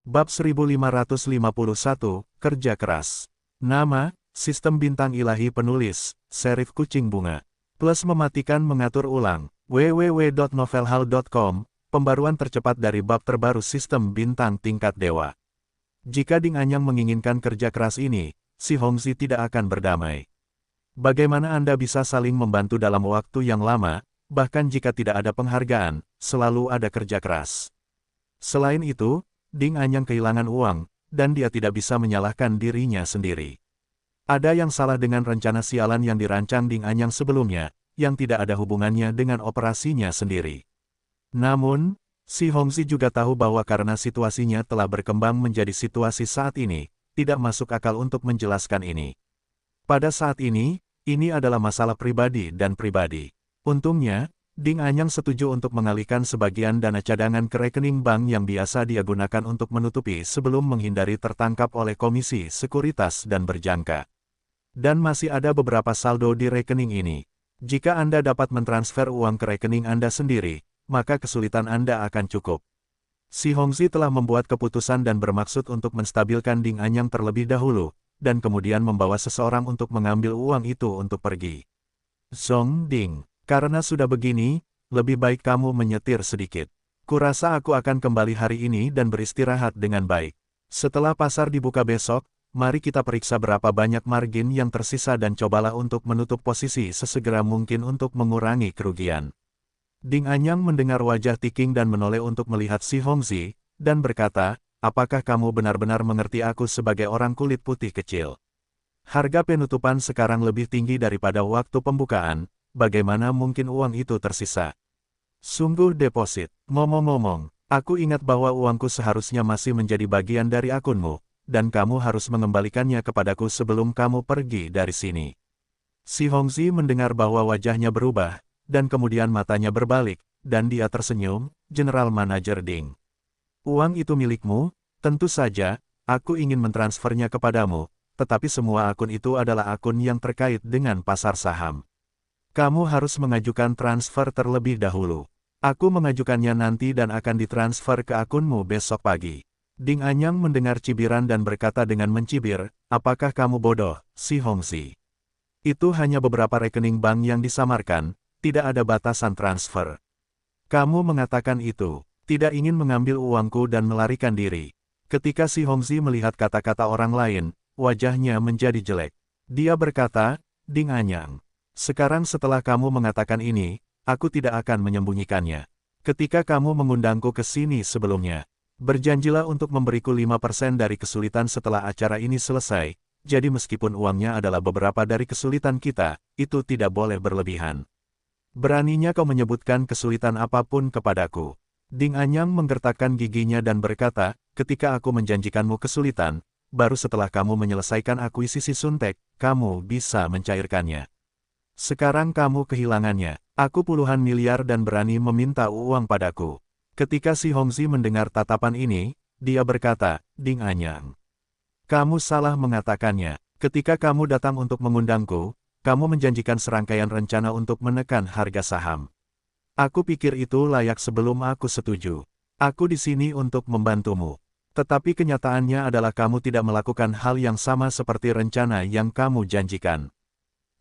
Bab 1551, Kerja Keras. Nama, Sistem Bintang Ilahi Penulis, Serif Kucing Bunga. Plus mematikan mengatur ulang, www.novelhal.com, pembaruan tercepat dari bab terbaru Sistem Bintang Tingkat Dewa. Jika Ding Anyang menginginkan kerja keras ini, si Hongzi tidak akan berdamai. Bagaimana Anda bisa saling membantu dalam waktu yang lama, bahkan jika tidak ada penghargaan, selalu ada kerja keras. Selain itu, Ding Anyang kehilangan uang, dan dia tidak bisa menyalahkan dirinya sendiri. Ada yang salah dengan rencana sialan yang dirancang Ding Anyang sebelumnya, yang tidak ada hubungannya dengan operasinya sendiri. Namun, si Hongzi juga tahu bahwa karena situasinya telah berkembang menjadi situasi saat ini, tidak masuk akal untuk menjelaskan ini. Pada saat ini adalah masalah pribadi dan pribadi. Untungnya, Ding Anyang setuju untuk mengalihkan sebagian dana cadangan ke rekening bank yang biasa dia gunakan untuk menutupi sebelum menghindari tertangkap oleh Komisi Sekuritas dan Berjangka. Dan masih ada beberapa saldo di rekening ini. Jika Anda dapat mentransfer uang ke rekening Anda sendiri, maka kesulitan Anda akan cukup. Si Hongzi telah membuat keputusan dan bermaksud untuk menstabilkan Ding Anyang terlebih dahulu, dan kemudian membawa seseorang untuk mengambil uang itu untuk pergi. Zhong Ding. Karena sudah begini, lebih baik kamu menyetir sedikit. Kurasa aku akan kembali hari ini dan beristirahat dengan baik. Setelah pasar dibuka besok, mari kita periksa berapa banyak margin yang tersisa dan cobalah untuk menutup posisi sesegera mungkin untuk mengurangi kerugian. Ding Anyang mendengar wajah Tiking dan menoleh untuk melihat si Hongzi, dan berkata, apakah kamu benar-benar mengerti aku sebagai orang kulit putih kecil? Harga penutupan sekarang lebih tinggi daripada waktu pembukaan. Bagaimana mungkin uang itu tersisa? Sungguh deposit. Ngomong-ngomong, aku ingat bahwa uangku seharusnya masih menjadi bagian dari akunmu, dan kamu harus mengembalikannya kepadaku sebelum kamu pergi dari sini. Si Hongzi mendengar bahwa wajahnya berubah, dan kemudian matanya berbalik, dan dia tersenyum, General Manager Ding. Uang itu milikmu, tentu saja, aku ingin mentransfernya kepadamu, tetapi semua akun itu adalah akun yang terkait dengan pasar saham. Kamu harus mengajukan transfer terlebih dahulu. Aku mengajukannya nanti dan akan ditransfer ke akunmu besok pagi. Ding Anyang mendengar cibiran dan berkata dengan mencibir, apakah kamu bodoh, si Hongzi? Itu hanya beberapa rekening bank yang disamarkan, tidak ada batasan transfer. Kamu mengatakan itu, tidak ingin mengambil uangku dan melarikan diri. Ketika si Hongzi melihat kata-kata orang lain, wajahnya menjadi jelek. Dia berkata, Ding Anyang. Sekarang setelah kamu mengatakan ini, aku tidak akan menyembunyikannya. Ketika kamu mengundangku ke sini sebelumnya, berjanjilah untuk memberiku 5% dari kesulitan setelah acara ini selesai, jadi meskipun uangnya adalah beberapa dari kesulitan kita, itu tidak boleh berlebihan. Beraninya kau menyebutkan kesulitan apapun kepadaku. Ding Anyang menggertakkan giginya dan berkata, ketika aku menjanjikanmu kesulitan, baru setelah kamu menyelesaikan akuisisi Suntek, kamu bisa mencairkannya. Sekarang kamu kehilangannya, aku puluhan miliar dan berani meminta uang padaku. Ketika si Hongzi mendengar tatapan ini, dia berkata, Ding Anyang. Kamu salah mengatakannya, ketika kamu datang untuk mengundangku, kamu menjanjikan serangkaian rencana untuk menekan harga saham. Aku pikir itu layak sebelum aku setuju. Aku di sini untuk membantumu. Tetapi kenyataannya adalah kamu tidak melakukan hal yang sama seperti rencana yang kamu janjikan.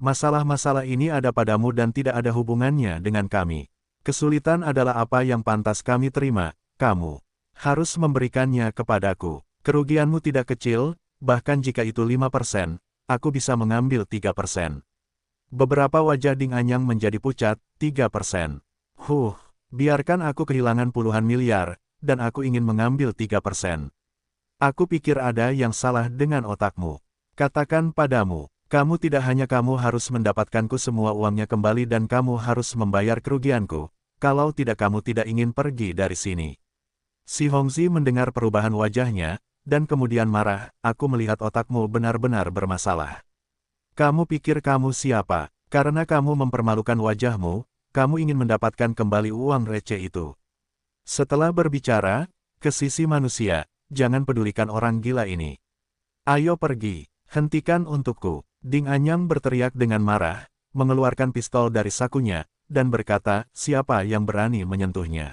Masalah-masalah ini ada padamu dan tidak ada hubungannya dengan kami. Kesulitan adalah apa yang pantas kami terima, kamu harus memberikannya kepadaku. Kerugianmu tidak kecil, bahkan jika itu 5%, aku bisa mengambil 3%. Beberapa wajah Ding Anyang menjadi pucat, 3%. Biarkan aku kehilangan puluhan miliar, dan aku ingin mengambil 3%. Aku pikir ada yang salah dengan otakmu. Katakan padamu. Kamu tidak hanya kamu harus mendapatkanku semua uangnya kembali dan kamu harus membayar kerugianku, kalau tidak kamu tidak ingin pergi dari sini. Si Hongzi mendengar perubahan wajahnya, dan kemudian marah, aku melihat otakmu benar-benar bermasalah. Kamu pikir kamu siapa? Karena kamu mempermalukan wajahmu, kamu ingin mendapatkan kembali uang receh itu. Setelah berbicara, ke sisi manusia, jangan pedulikan orang gila ini. Ayo pergi, hentikan untukku. Ding Anyang berteriak dengan marah, mengeluarkan pistol dari sakunya, dan berkata, siapa yang berani menyentuhnya?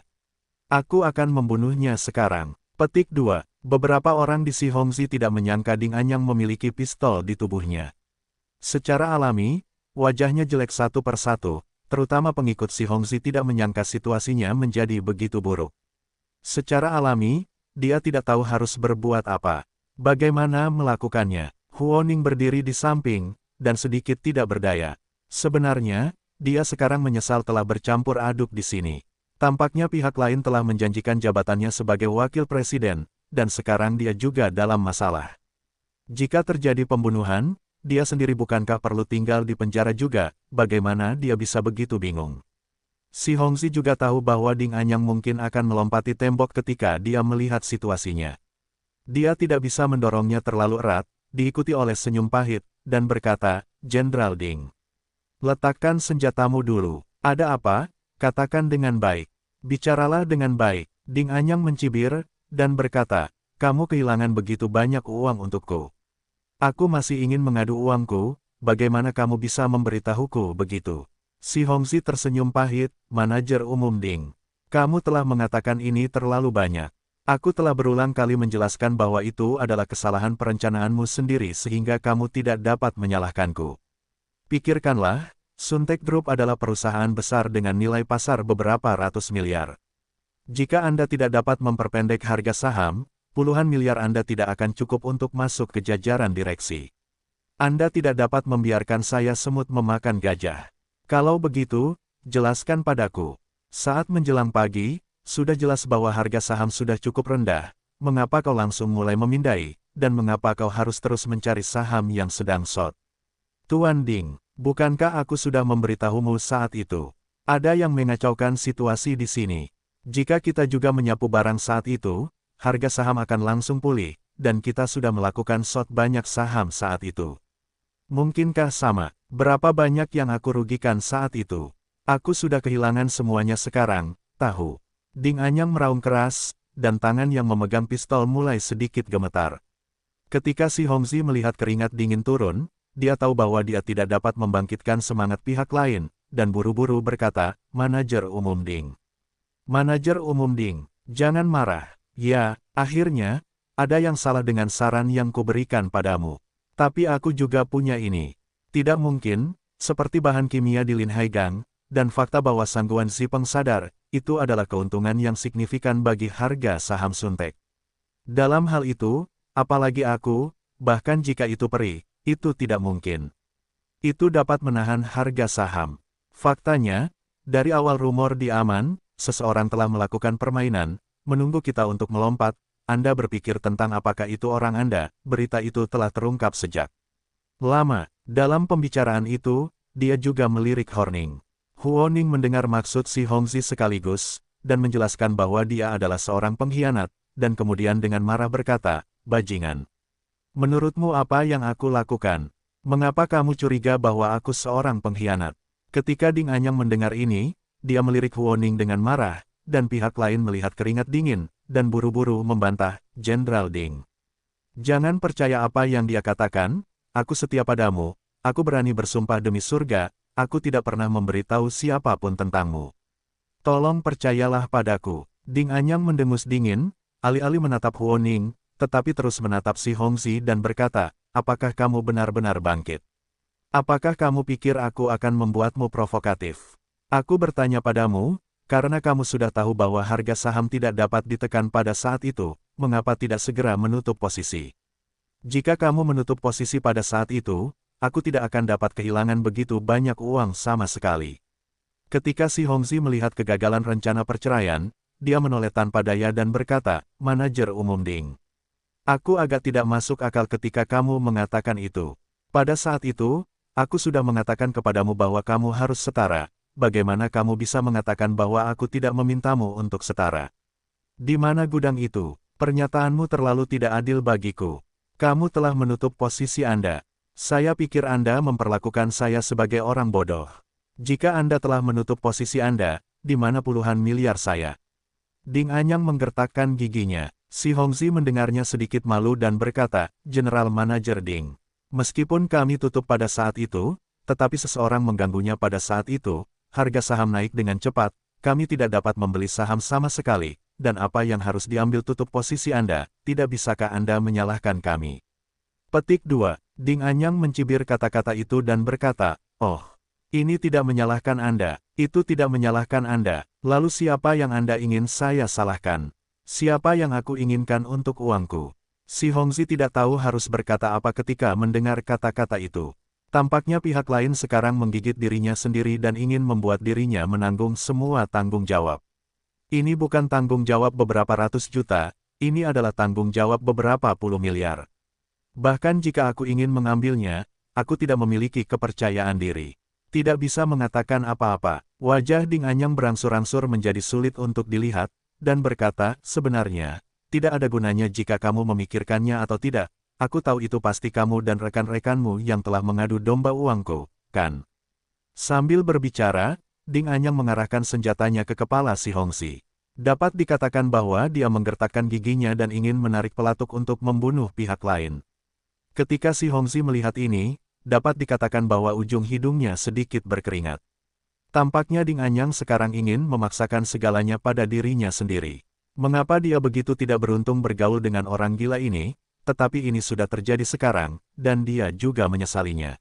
Aku akan membunuhnya sekarang. Petik 2. Beberapa orang di Si Hongzi tidak menyangka Ding Anyang memiliki pistol di tubuhnya. Secara alami, wajahnya jelek satu persatu, terutama pengikut Si Hongzi tidak menyangka situasinya menjadi begitu buruk. Secara alami, dia tidak tahu harus berbuat apa. Bagaimana melakukannya? Huoning berdiri di samping, dan sedikit tidak berdaya. Sebenarnya, dia sekarang menyesal telah bercampur aduk di sini. Tampaknya pihak lain telah menjanjikan jabatannya sebagai wakil presiden, dan sekarang dia juga dalam masalah. Jika terjadi pembunuhan, dia sendiri bukankah perlu tinggal di penjara juga, bagaimana dia bisa begitu bingung? Si Hongzi juga tahu bahwa Ding Anyang mungkin akan melompati tembok ketika dia melihat situasinya. Dia tidak bisa mendorongnya terlalu erat, diikuti oleh senyum pahit, dan berkata, "Jenderal Ding, letakkan senjatamu dulu. Ada apa? Katakan dengan baik. Bicaralah dengan baik." Ding Anyang mencibir, dan berkata, "Kamu kehilangan begitu banyak uang untukku. Aku masih ingin mengadu uangku, bagaimana kamu bisa memberitahuku begitu?" Si Hongzi tersenyum pahit, "Manajer umum Ding. Kamu telah mengatakan ini terlalu banyak. Aku telah berulang kali menjelaskan bahwa itu adalah kesalahan perencanaanmu sendiri sehingga kamu tidak dapat menyalahkanku. Pikirkanlah, Suntek Group adalah perusahaan besar dengan nilai pasar beberapa ratus miliar. Jika Anda tidak dapat memperpendek harga saham, puluhan miliar Anda tidak akan cukup untuk masuk ke jajaran direksi. Anda tidak dapat membiarkan saya semut memakan gajah. Kalau begitu, jelaskan padaku. Saat menjelang pagi, sudah jelas bahwa harga saham sudah cukup rendah, mengapa kau langsung mulai memindai, dan mengapa kau harus terus mencari saham yang sedang short? Tuan Ding, bukankah aku sudah memberitahumu saat itu? Ada yang mengacaukan situasi di sini. Jika kita juga menyapu barang saat itu, harga saham akan langsung pulih, dan kita sudah melakukan short banyak saham saat itu. Mungkinkah sama? Berapa banyak yang aku rugikan saat itu? Aku sudah kehilangan semuanya sekarang, tahu. Ding Anyang meraung keras, dan tangan yang memegang pistol mulai sedikit gemetar. Ketika Si Hongzi melihat keringat dingin turun, dia tahu bahwa dia tidak dapat membangkitkan semangat pihak lain, dan buru-buru berkata, "Manajer umum Ding. Manajer umum Ding, jangan marah. Ya, akhirnya, ada yang salah dengan saran yang kuberikan padamu. Tapi aku juga punya ini. Tidak mungkin, seperti bahan kimia di Lin Haigang, dan fakta bahwa Sangguan Zipeng sadar, itu adalah keuntungan yang signifikan bagi harga saham Suntek. Dalam hal itu, apalagi aku, bahkan jika itu perih, itu tidak mungkin. Itu dapat menahan harga saham. Faktanya, dari awal rumor di Aman, seseorang telah melakukan permainan, menunggu kita untuk melompat. Anda berpikir tentang apakah itu orang Anda, berita itu telah terungkap sejak lama. Dalam pembicaraan itu, dia juga melirik Horning. Huoning mendengar maksud Si Hongzi sekaligus, dan menjelaskan bahwa dia adalah seorang pengkhianat, dan kemudian dengan marah berkata, "Bajingan. Menurutmu apa yang aku lakukan? Mengapa kamu curiga bahwa aku seorang pengkhianat?" Ketika Ding Anyang mendengar ini, dia melirik Huoning dengan marah, dan pihak lain melihat keringat dingin, dan buru-buru membantah, "Jenderal Ding. Jangan percaya apa yang dia katakan, aku setia padamu, aku berani bersumpah demi surga, aku tidak pernah memberitahu siapapun tentangmu. Tolong percayalah padaku." Ding Anyang mendengus dingin, alih-alih menatap Huoning, tetapi terus menatap Si Hongzi dan berkata, "Apakah kamu benar-benar bangkit? Apakah kamu pikir aku akan membuatmu provokatif? Aku bertanya padamu, karena kamu sudah tahu bahwa harga saham tidak dapat ditekan pada saat itu, mengapa tidak segera menutup posisi? Jika kamu menutup posisi pada saat itu, aku tidak akan dapat kehilangan begitu banyak uang sama sekali." Ketika Si Hongzi melihat kegagalan rencana perceraian, dia menoleh tanpa daya dan berkata, "Manajer umum Ding. Aku agak tidak masuk akal ketika kamu mengatakan itu. Pada saat itu, aku sudah mengatakan kepadamu bahwa kamu harus setara. Bagaimana kamu bisa mengatakan bahwa aku tidak memintamu untuk setara? Di mana gudang itu? Pernyataanmu terlalu tidak adil bagiku. Kamu telah menutup posisi Anda. Saya pikir Anda memperlakukan saya sebagai orang bodoh. Jika Anda telah menutup posisi Anda, di mana puluhan miliar saya?" Ding Anyang menggertakkan giginya. Si Hongzi mendengarnya sedikit malu dan berkata, "General Manager Ding. Meskipun kami tutup pada saat itu, tetapi seseorang mengganggunya pada saat itu, harga saham naik dengan cepat, kami tidak dapat membeli saham sama sekali, dan apa yang harus diambil tutup posisi Anda, tidak bisakah Anda menyalahkan kami? Petik 2. Ding Anyang mencibir kata-kata itu dan berkata, oh, ini tidak menyalahkan Anda, itu tidak menyalahkan Anda, lalu siapa yang Anda ingin saya salahkan? Siapa yang aku inginkan untuk uangku? Si Hongzi tidak tahu harus berkata apa ketika mendengar kata-kata itu. Tampaknya pihak lain sekarang menggigit dirinya sendiri dan ingin membuat dirinya menanggung semua tanggung jawab. Ini bukan tanggung jawab beberapa ratus juta, ini adalah tanggung jawab beberapa puluh miliar. Bahkan jika aku ingin mengambilnya, aku tidak memiliki kepercayaan diri. Tidak bisa mengatakan apa-apa. Wajah Ding Anyang berangsur-angsur menjadi sulit untuk dilihat, dan berkata, sebenarnya, tidak ada gunanya jika kamu memikirkannya atau tidak. Aku tahu itu pasti kamu dan rekan-rekanmu yang telah mengadu domba uangku, kan? Sambil berbicara, Ding Anyang mengarahkan senjatanya ke kepala si Hongzi. Dapat dikatakan bahwa dia menggertakkan giginya dan ingin menarik pelatuk untuk membunuh pihak lain. Ketika si Hongzi melihat ini, dapat dikatakan bahwa ujung hidungnya sedikit berkeringat. Tampaknya Ding Anyang sekarang ingin memaksakan segalanya pada dirinya sendiri. Mengapa dia begitu tidak beruntung bergaul dengan orang gila ini? Tetapi ini sudah terjadi sekarang, dan dia juga menyesalinya.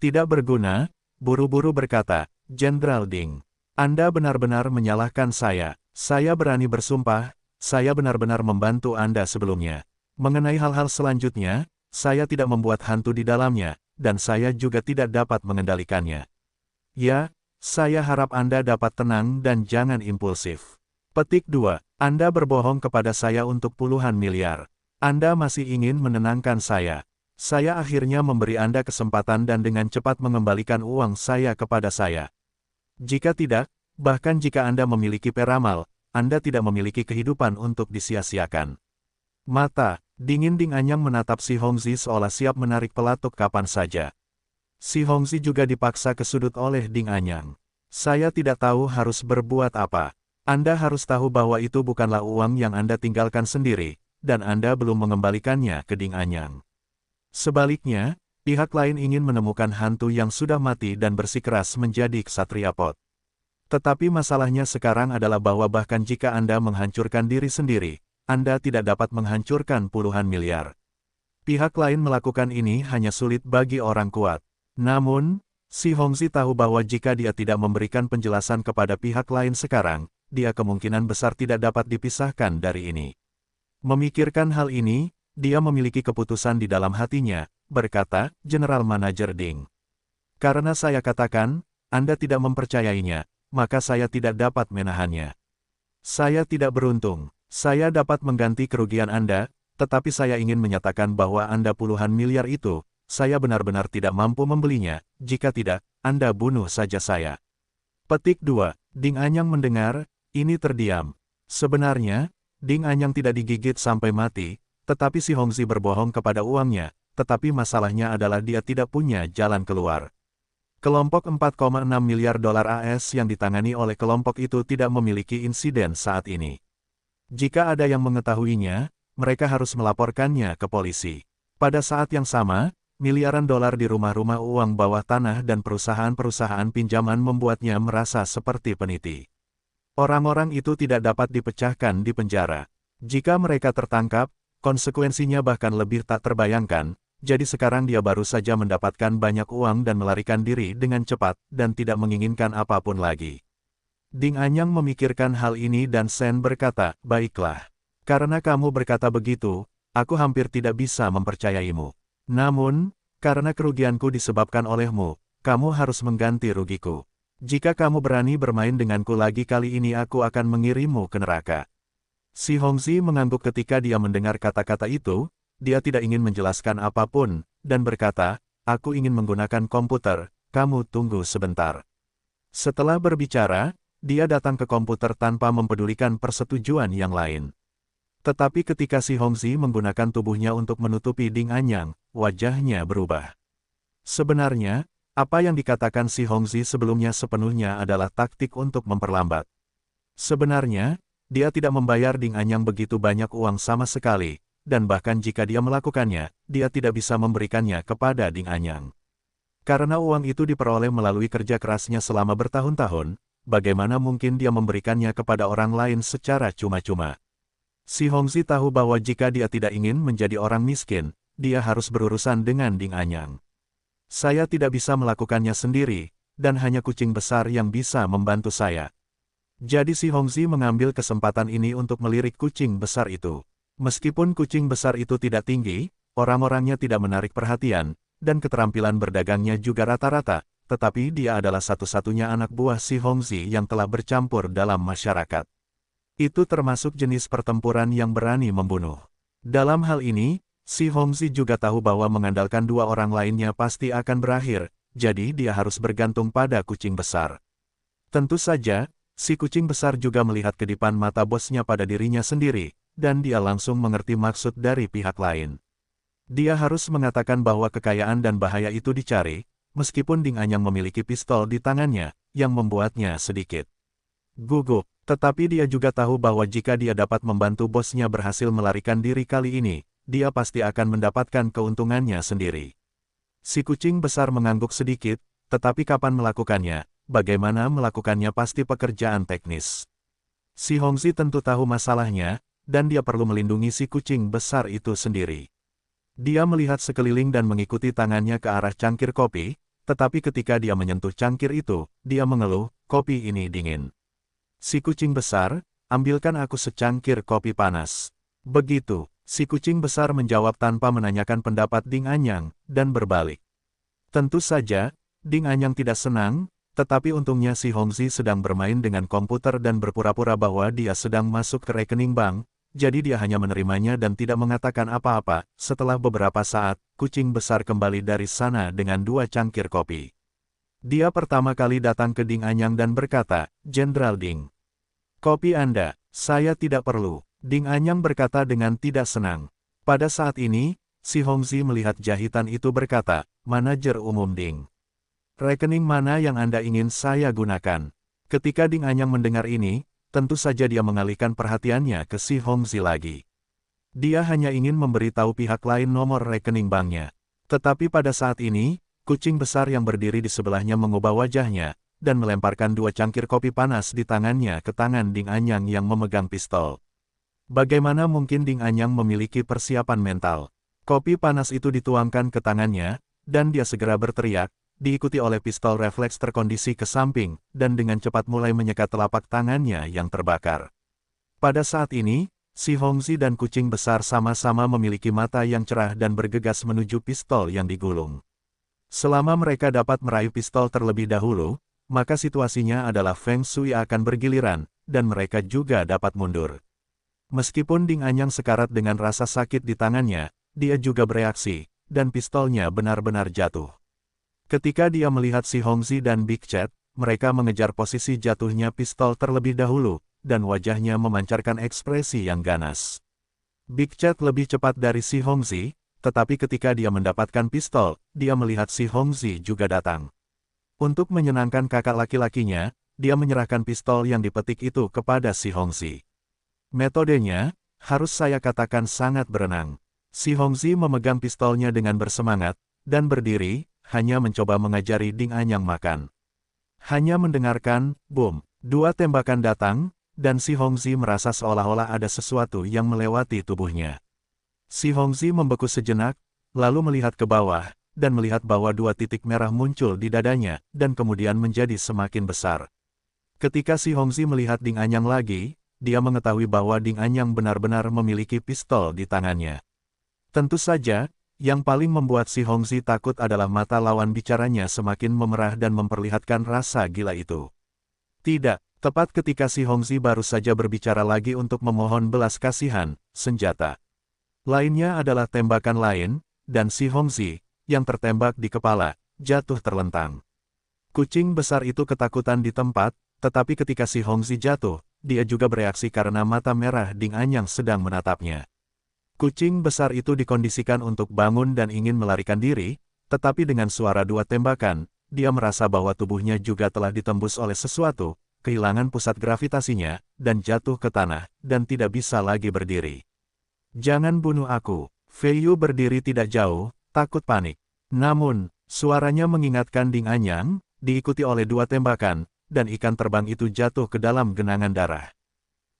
Tidak berguna, buru-buru berkata, Jenderal Ding. Anda benar-benar menyalahkan saya berani bersumpah, saya benar-benar membantu Anda sebelumnya. Mengenai hal-hal selanjutnya, saya tidak membuat hantu di dalamnya, dan saya juga tidak dapat mengendalikannya. Ya, saya harap Anda dapat tenang dan jangan impulsif. Petik 2. Anda berbohong kepada saya untuk puluhan miliar. Anda masih ingin menenangkan saya. Saya akhirnya memberi Anda kesempatan dan dengan cepat mengembalikan uang saya kepada saya. Jika tidak, bahkan jika Anda memiliki peramal, Anda tidak memiliki kehidupan untuk disia-siakan. Mata dingin Ding Anyang menatap si Hongzi seolah siap menarik pelatuk kapan saja. Si Hongzi juga dipaksa ke sudut oleh Ding Anyang. Saya tidak tahu harus berbuat apa. Anda harus tahu bahwa itu bukanlah uang yang Anda tinggalkan sendiri, dan Anda belum mengembalikannya ke Ding Anyang. Sebaliknya, pihak lain ingin menemukan hantu yang sudah mati dan bersikeras menjadi ksatria pot. Tetapi masalahnya sekarang adalah bahwa bahkan jika Anda menghancurkan diri sendiri, Anda tidak dapat menghancurkan puluhan miliar. Pihak lain melakukan ini hanya sulit bagi orang kuat. Namun, si Hongzi tahu bahwa jika dia tidak memberikan penjelasan kepada pihak lain sekarang, dia kemungkinan besar tidak dapat dipisahkan dari ini. Memikirkan hal ini, dia memiliki keputusan di dalam hatinya, berkata, General Manager Ding. Karena saya katakan, Anda tidak mempercayainya, maka saya tidak dapat menahannya. Saya tidak beruntung, saya dapat mengganti kerugian Anda, tetapi saya ingin menyatakan bahwa Anda puluhan miliar itu, saya benar-benar tidak mampu membelinya, jika tidak, Anda bunuh saja saya. Petik 2. Ding Anyang mendengar, ini terdiam. Sebenarnya, Ding Anyang tidak digigit sampai mati, tetapi si Hongzi berbohong kepada uangnya, tetapi masalahnya adalah dia tidak punya jalan keluar. Kelompok 4,6 miliar dolar AS yang ditangani oleh kelompok itu tidak memiliki insiden saat ini. Jika ada yang mengetahuinya, mereka harus melaporkannya ke polisi. Pada saat yang sama, miliaran dolar di rumah-rumah uang bawah tanah dan perusahaan-perusahaan pinjaman membuatnya merasa seperti peniti. Orang-orang itu tidak dapat dipecahkan di penjara. Jika mereka tertangkap, konsekuensinya bahkan lebih tak terbayangkan, jadi sekarang dia baru saja mendapatkan banyak uang dan melarikan diri dengan cepat, dan tidak menginginkan apapun lagi. Ding Anyang memikirkan hal ini dan Sen berkata, baiklah. Karena kamu berkata begitu, aku hampir tidak bisa mempercayaimu. Namun, karena kerugianku disebabkan olehmu, kamu harus mengganti rugiku. Jika kamu berani bermain denganku lagi kali ini aku akan mengirimmu ke neraka. Si Hongzi mengangguk ketika dia mendengar kata-kata itu, dia tidak ingin menjelaskan apapun, dan berkata, aku ingin menggunakan komputer, kamu tunggu sebentar. Setelah berbicara, dia datang ke komputer tanpa mempedulikan persetujuan yang lain. Tetapi ketika si Hongzi menggunakan tubuhnya untuk menutupi Ding Anyang, wajahnya berubah. Sebenarnya, apa yang dikatakan si Hongzi sebelumnya sepenuhnya adalah taktik untuk memperlambat. Sebenarnya, dia tidak membayar Ding Anyang begitu banyak uang sama sekali, dan bahkan jika dia melakukannya, dia tidak bisa memberikannya kepada Ding Anyang. Karena uang itu diperoleh melalui kerja kerasnya selama bertahun-tahun, bagaimana mungkin dia memberikannya kepada orang lain secara cuma-cuma. Si Hongzi tahu bahwa jika dia tidak ingin menjadi orang miskin, dia harus berurusan dengan Ding Anyang. Saya tidak bisa melakukannya sendiri, dan hanya kucing besar yang bisa membantu saya. Jadi si Hongzi mengambil kesempatan ini untuk melirik kucing besar itu. Meskipun kucing besar itu tidak tinggi, orang-orangnya tidak menarik perhatian, dan keterampilan berdagangnya juga rata-rata, tetapi dia adalah satu-satunya anak buah si Hongzi yang telah bercampur dalam masyarakat. Itu termasuk jenis pertempuran yang berani membunuh. Dalam hal ini, si Hongzi juga tahu bahwa mengandalkan dua orang lainnya pasti akan berakhir, jadi dia harus bergantung pada kucing besar. Tentu saja, si kucing besar juga melihat kedipan mata bosnya pada dirinya sendiri, dan dia langsung mengerti maksud dari pihak lain. Dia harus mengatakan bahwa kekayaan dan bahaya itu dicari, meskipun Ding Anyang memiliki pistol di tangannya, yang membuatnya sedikit gugup. Tetapi dia juga tahu bahwa jika dia dapat membantu bosnya berhasil melarikan diri kali ini, dia pasti akan mendapatkan keuntungannya sendiri. Si kucing besar mengangguk sedikit, tetapi kapan melakukannya? Bagaimana melakukannya pasti pekerjaan teknis. Si Hongzi tentu tahu masalahnya, dan dia perlu melindungi si kucing besar itu sendiri. Dia melihat sekeliling dan mengikuti tangannya ke arah cangkir kopi, tetapi ketika dia menyentuh cangkir itu, dia mengeluh, kopi ini dingin. Si kucing besar, ambilkan aku secangkir kopi panas. Begitu, si kucing besar menjawab tanpa menanyakan pendapat Ding Anyang, dan berbalik. Tentu saja, Ding Anyang tidak senang, tetapi untungnya si Hongzi sedang bermain dengan komputer dan berpura-pura bahwa dia sedang masuk ke rekening bank, jadi dia hanya menerimanya dan tidak mengatakan apa-apa. Setelah beberapa saat, kucing besar kembali dari sana dengan dua cangkir kopi. Dia pertama kali datang ke Ding Anyang dan berkata, "Jenderal Ding, kopi Anda, saya tidak perlu." Ding Anyang berkata dengan tidak senang. Pada saat ini, si Hongzi melihat jahitan itu berkata, "Manajer umum Ding. Rekening mana yang Anda ingin saya gunakan?" Ketika Ding Anyang mendengar ini, tentu saja dia mengalihkan perhatiannya ke si Hongzi lagi. Dia hanya ingin memberitahu pihak lain nomor rekening banknya. Tetapi pada saat ini, kucing besar yang berdiri di sebelahnya mengubah wajahnya, dan melemparkan dua cangkir kopi panas di tangannya ke tangan Ding Anyang yang memegang pistol. Bagaimana mungkin Ding Anyang memiliki persiapan mental? Kopi panas itu dituangkan ke tangannya, dan dia segera berteriak, diikuti oleh pistol refleks terkondisi ke samping, dan dengan cepat mulai menyekat telapak tangannya yang terbakar. Pada saat ini, si Hongzi dan kucing besar sama-sama memiliki mata yang cerah dan bergegas menuju pistol yang digulung. Selama mereka dapat meraih pistol terlebih dahulu, maka situasinya adalah Feng Shui akan bergiliran, dan mereka juga dapat mundur. Meskipun Ding Anyang sekarat dengan rasa sakit di tangannya, dia juga bereaksi, dan pistolnya benar-benar jatuh. Ketika dia melihat si Hongzi dan Big Chat, mereka mengejar posisi jatuhnya pistol terlebih dahulu, dan wajahnya memancarkan ekspresi yang ganas. Big Chat lebih cepat dari si Hongzi, tetapi ketika dia mendapatkan pistol, dia melihat si Hongzi juga datang. Untuk menyenangkan kakak laki-lakinya, dia menyerahkan pistol yang dipetik itu kepada si Hongzi. Metodenya, harus saya katakan sangat berenang. Si Hongzi memegang pistolnya dengan bersemangat, dan berdiri, hanya mencoba mengajari Ding Anyang makan. Hanya mendengarkan, boom, dua tembakan datang, dan si Hongzi merasa seolah-olah ada sesuatu yang melewati tubuhnya. Si Hongzi membeku sejenak, lalu melihat ke bawah, dan melihat bahwa dua titik merah muncul di dadanya, dan kemudian menjadi semakin besar. Ketika si Hongzi melihat Ding Anyang lagi, dia mengetahui bahwa Ding Anyang benar-benar memiliki pistol di tangannya. Tentu saja, yang paling membuat si Hongzi takut adalah mata lawan bicaranya semakin memerah dan memperlihatkan rasa gila itu. Tidak, tepat ketika si Hongzi baru saja berbicara lagi untuk memohon belas kasihan, senjata lainnya adalah tembakan lain, dan si Hongzi, yang tertembak di kepala, jatuh terlentang. Kucing besar itu ketakutan di tempat, tetapi ketika si Hongzi jatuh, dia juga bereaksi karena mata merah Ding Anyang sedang menatapnya. Kucing besar itu dikondisikan untuk bangun dan ingin melarikan diri, tetapi dengan suara dua tembakan, dia merasa bahwa tubuhnya juga telah ditembus oleh sesuatu, kehilangan pusat gravitasinya, dan jatuh ke tanah, dan tidak bisa lagi berdiri. "Jangan bunuh aku." Fei Yu berdiri tidak jauh, takut panik. Namun, suaranya mengingatkan Ding Anyang, diikuti oleh dua tembakan, dan ikan terbang itu jatuh ke dalam genangan darah.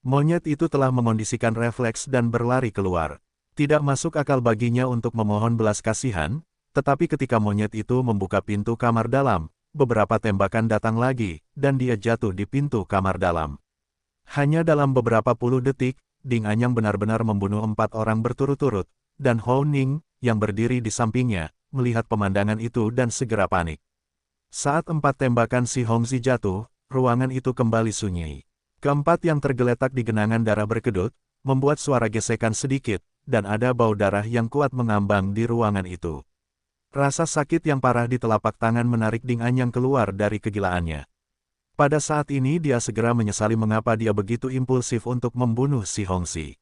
Monyet itu telah mengondisikan refleks dan berlari keluar. Tidak masuk akal baginya untuk memohon belas kasihan, tetapi ketika monyet itu membuka pintu kamar dalam, beberapa tembakan datang lagi, dan dia jatuh di pintu kamar dalam. Hanya dalam beberapa puluh detik, Ding Anyang benar-benar membunuh 4 orang berturut-turut, dan Hou Ning, yang berdiri di sampingnya, melihat pemandangan itu dan segera panik. Saat 4 tembakan si Hongzi jatuh, ruangan itu kembali sunyi. Keempat yang tergeletak di genangan darah berkedut, membuat suara gesekan sedikit, dan ada bau darah yang kuat mengambang di ruangan itu. Rasa sakit yang parah di telapak tangan menarik Ding Anyang keluar dari kegilaannya. Pada saat ini dia segera menyesali mengapa dia begitu impulsif untuk membunuh si Hongzi.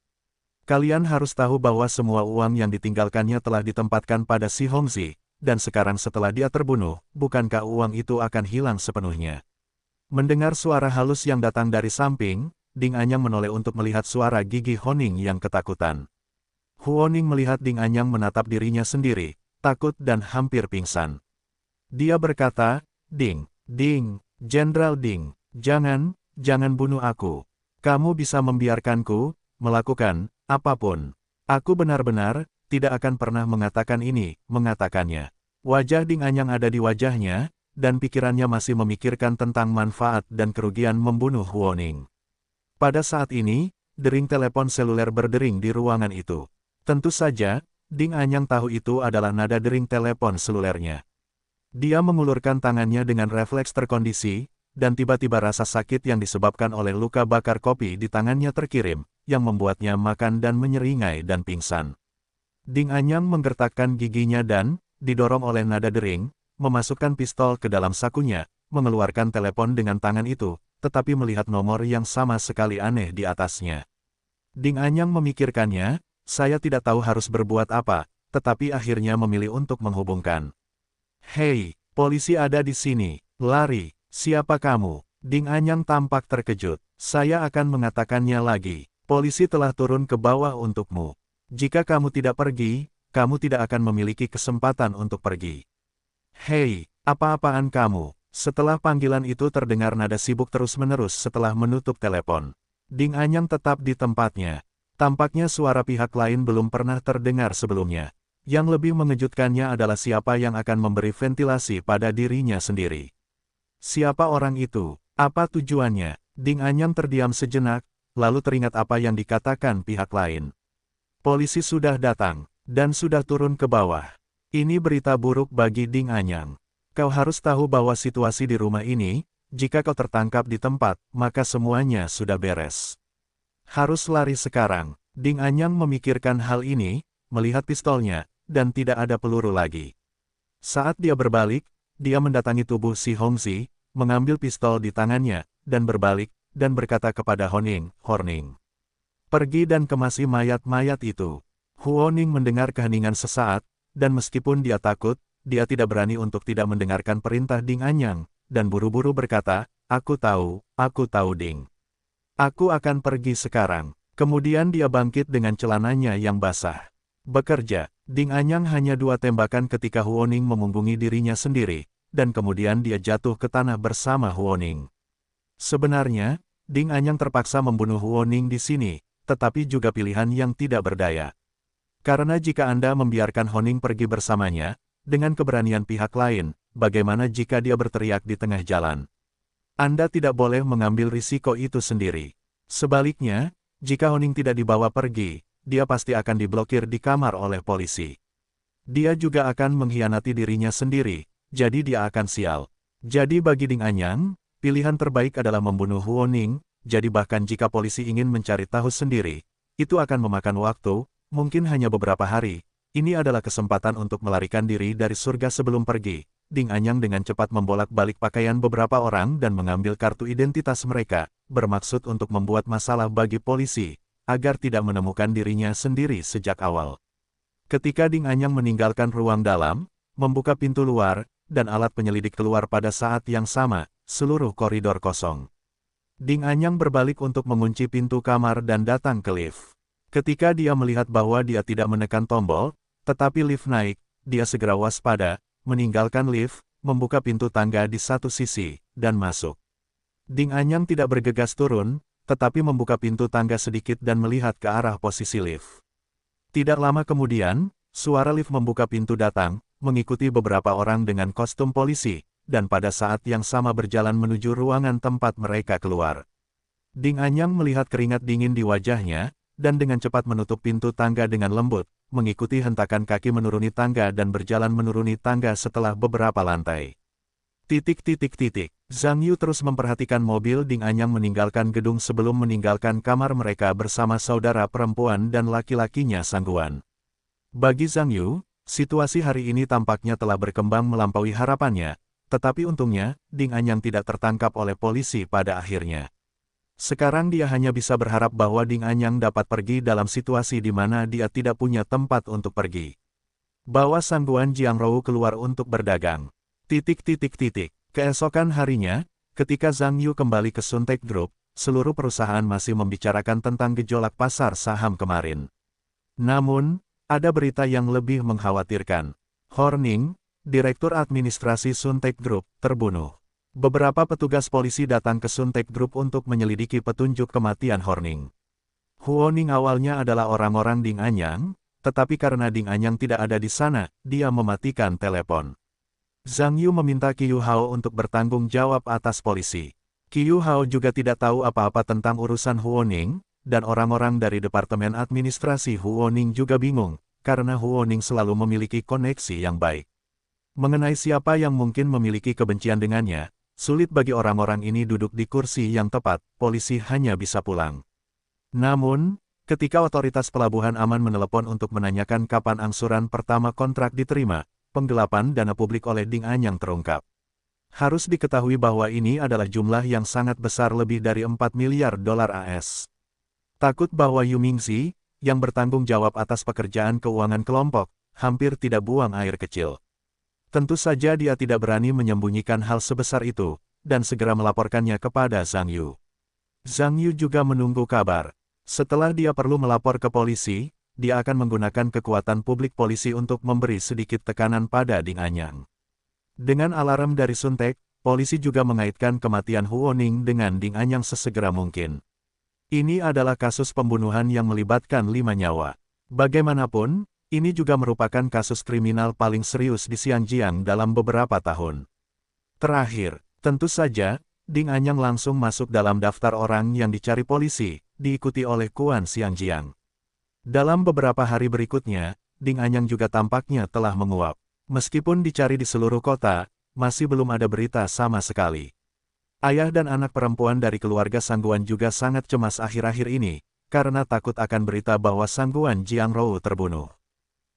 Kalian harus tahu bahwa semua uang yang ditinggalkannya telah ditempatkan pada si Hongzi, dan sekarang setelah dia terbunuh, bukankah uang itu akan hilang sepenuhnya? Mendengar suara halus yang datang dari samping, Ding Anyang menoleh untuk melihat suara gigi Honing yang ketakutan. Huoning melihat Ding Anyang menatap dirinya sendiri, takut dan hampir pingsan. Dia berkata, Ding, Jenderal Ding, jangan bunuh aku. Kamu bisa membiarkanku melakukan apapun. Aku benar-benar tidak akan pernah mengatakannya. Wajah Ding Anyang ada di wajahnya, dan pikirannya masih memikirkan tentang manfaat dan kerugian membunuh Huoning. Pada saat ini, dering telepon seluler berdering di ruangan itu. Tentu saja, Ding Anyang tahu itu adalah nada dering telepon selulernya. Dia mengulurkan tangannya dengan refleks terkondisi, dan tiba-tiba rasa sakit yang disebabkan oleh luka bakar kopi di tangannya terkirim, yang membuatnya makan dan menyeringai dan pingsan. Ding Anyang menggertakkan giginya dan, didorong oleh nada dering, memasukkan pistol ke dalam sakunya, mengeluarkan telepon dengan tangan itu, tetapi melihat nomor yang sama sekali aneh di atasnya. Ding Anyang memikirkannya, saya tidak tahu harus berbuat apa, tetapi akhirnya memilih untuk menghubungkan. Hei, polisi ada di sini, lari, siapa kamu? Ding Anyang tampak terkejut. Saya akan mengatakannya lagi, polisi telah turun ke bawah untukmu. Jika kamu tidak pergi, kamu tidak akan memiliki kesempatan untuk pergi. Hei, apa-apaan kamu? Setelah panggilan itu terdengar nada sibuk terus-menerus setelah menutup telepon. Ding Anyang tetap di tempatnya. Tampaknya suara pihak lain belum pernah terdengar sebelumnya. Yang lebih mengejutkannya adalah siapa yang akan memberi ventilasi pada dirinya sendiri. Siapa orang itu? Apa tujuannya? Ding Anyang terdiam sejenak, lalu teringat apa yang dikatakan pihak lain. Polisi sudah datang, dan sudah turun ke bawah. Ini berita buruk bagi Ding Anyang. Kau harus tahu bahwa situasi di rumah ini, jika kau tertangkap di tempat, maka semuanya sudah beres. Harus lari sekarang. Ding Anyang memikirkan hal ini, melihat pistolnya, dan tidak ada peluru lagi. Saat dia berbalik, dia mendatangi tubuh si Hongzi, mengambil pistol di tangannya, dan berbalik, dan berkata kepada Horning, pergi dan kemasi mayat-mayat itu. Huoning mendengar keheningan sesaat, dan meskipun dia takut, dia tidak berani untuk tidak mendengarkan perintah Ding Anyang, dan buru-buru berkata, aku tahu Ding. Aku akan pergi sekarang. Kemudian dia bangkit dengan celananya yang basah. Bekerja, Ding Anyang hanya 2 tembakan ketika Huoning memunggungi dirinya sendiri, dan kemudian dia jatuh ke tanah bersama Huoning. Sebenarnya, Ding Anyang terpaksa membunuh Huoning di sini, tetapi juga pilihan yang tidak berdaya. Karena jika Anda membiarkan Huoning pergi bersamanya, dengan keberanian pihak lain, bagaimana jika dia berteriak di tengah jalan? Anda tidak boleh mengambil risiko itu sendiri. Sebaliknya, jika Huoning tidak dibawa pergi, dia pasti akan diblokir di kamar oleh polisi. Dia juga akan mengkhianati dirinya sendiri, jadi dia akan sial. Jadi bagi Ding Anyang, pilihan terbaik adalah membunuh Huoning, jadi bahkan jika polisi ingin mencari tahu sendiri, itu akan memakan waktu, mungkin hanya beberapa hari. Ini adalah kesempatan untuk melarikan diri dari surga sebelum pergi. Ding Anyang dengan cepat membolak-balik pakaian beberapa orang dan mengambil kartu identitas mereka, bermaksud untuk membuat masalah bagi polisi, agar tidak menemukan dirinya sendiri sejak awal. Ketika Ding Anyang meninggalkan ruang dalam, membuka pintu luar, dan alat penyelidik keluar pada saat yang sama, seluruh koridor kosong. Ding Anyang berbalik untuk mengunci pintu kamar dan datang ke lift. Ketika dia melihat bahwa dia tidak menekan tombol, tetapi lift naik, dia segera waspada, meninggalkan lift, membuka pintu tangga di satu sisi, dan masuk. Ding Anyang tidak bergegas turun, tetapi membuka pintu tangga sedikit dan melihat ke arah posisi lift. Tidak lama kemudian, suara lift membuka pintu datang, mengikuti beberapa orang dengan kostum polisi, dan pada saat yang sama berjalan menuju ruangan tempat mereka keluar. Ding Anyang melihat keringat dingin di wajahnya, dan dengan cepat menutup pintu tangga dengan lembut, mengikuti hentakan kaki menuruni tangga dan berjalan menuruni tangga setelah beberapa lantai. Zhang Yu terus memperhatikan mobil Ding Anyang meninggalkan gedung sebelum meninggalkan kamar mereka bersama saudara perempuan dan laki-lakinya Sangguan. Bagi Zhang Yu, situasi hari ini tampaknya telah berkembang melampaui harapannya, tetapi untungnya, Ding Anyang tidak tertangkap oleh polisi pada akhirnya. Sekarang dia hanya bisa berharap bahwa Ding Anyang dapat pergi dalam situasi di mana dia tidak punya tempat untuk pergi. Bawa Sangguan Jiangrou keluar untuk berdagang. Keesokan harinya, ketika Zhang Yu kembali ke Suntek Group, seluruh perusahaan masih membicarakan tentang gejolak pasar saham kemarin. Namun, ada berita yang lebih mengkhawatirkan. Horning, Direktur Administrasi Suntek Group, terbunuh. Beberapa petugas polisi datang ke Suntek Group untuk menyelidiki petunjuk kematian Horning. Huoning awalnya adalah orang-orang Ding Anyang, tetapi karena Ding Anyang tidak ada di sana, dia mematikan telepon. Zhang Yu meminta Qiu Hao untuk bertanggung jawab atas polisi. Qiu Hao juga tidak tahu apa-apa tentang urusan Huoning, dan orang-orang dari Departemen Administrasi Huoning juga bingung, karena Huoning selalu memiliki koneksi yang baik. Mengenai siapa yang mungkin memiliki kebencian dengannya, sulit bagi orang-orang ini duduk di kursi yang tepat, polisi hanya bisa pulang. Namun, ketika otoritas pelabuhan aman menelepon untuk menanyakan kapan angsuran pertama kontrak diterima, penggelapan dana publik oleh Ding Anyang terungkap. Harus diketahui bahwa ini adalah jumlah yang sangat besar lebih dari 4 miliar dolar AS. Takut bahwa Yu Mingzi, yang bertanggung jawab atas pekerjaan keuangan kelompok, hampir tidak buang air kecil. Tentu saja dia tidak berani menyembunyikan hal sebesar itu, dan segera melaporkannya kepada Zhang Yu. Zhang Yu juga menunggu kabar. Setelah dia perlu melapor ke polisi, dia akan menggunakan kekuatan publik polisi untuk memberi sedikit tekanan pada Ding Anyang. Dengan alarm dari Suntek, polisi juga mengaitkan kematian Huoning dengan Ding Anyang sesegera mungkin. Ini adalah kasus pembunuhan yang melibatkan 5 nyawa. Bagaimanapun, ini juga merupakan kasus kriminal paling serius di Xianjiang dalam beberapa tahun. Terakhir, tentu saja, Ding Anyang langsung masuk dalam daftar orang yang dicari polisi, diikuti oleh Kuan Xianjiang. Dalam beberapa hari berikutnya, Ding Anyang juga tampaknya telah menguap. Meskipun dicari di seluruh kota, masih belum ada berita sama sekali. Ayah dan anak perempuan dari keluarga Sangguan juga sangat cemas akhir-akhir ini, karena takut akan berita bahwa Sangguan Jiangrou terbunuh.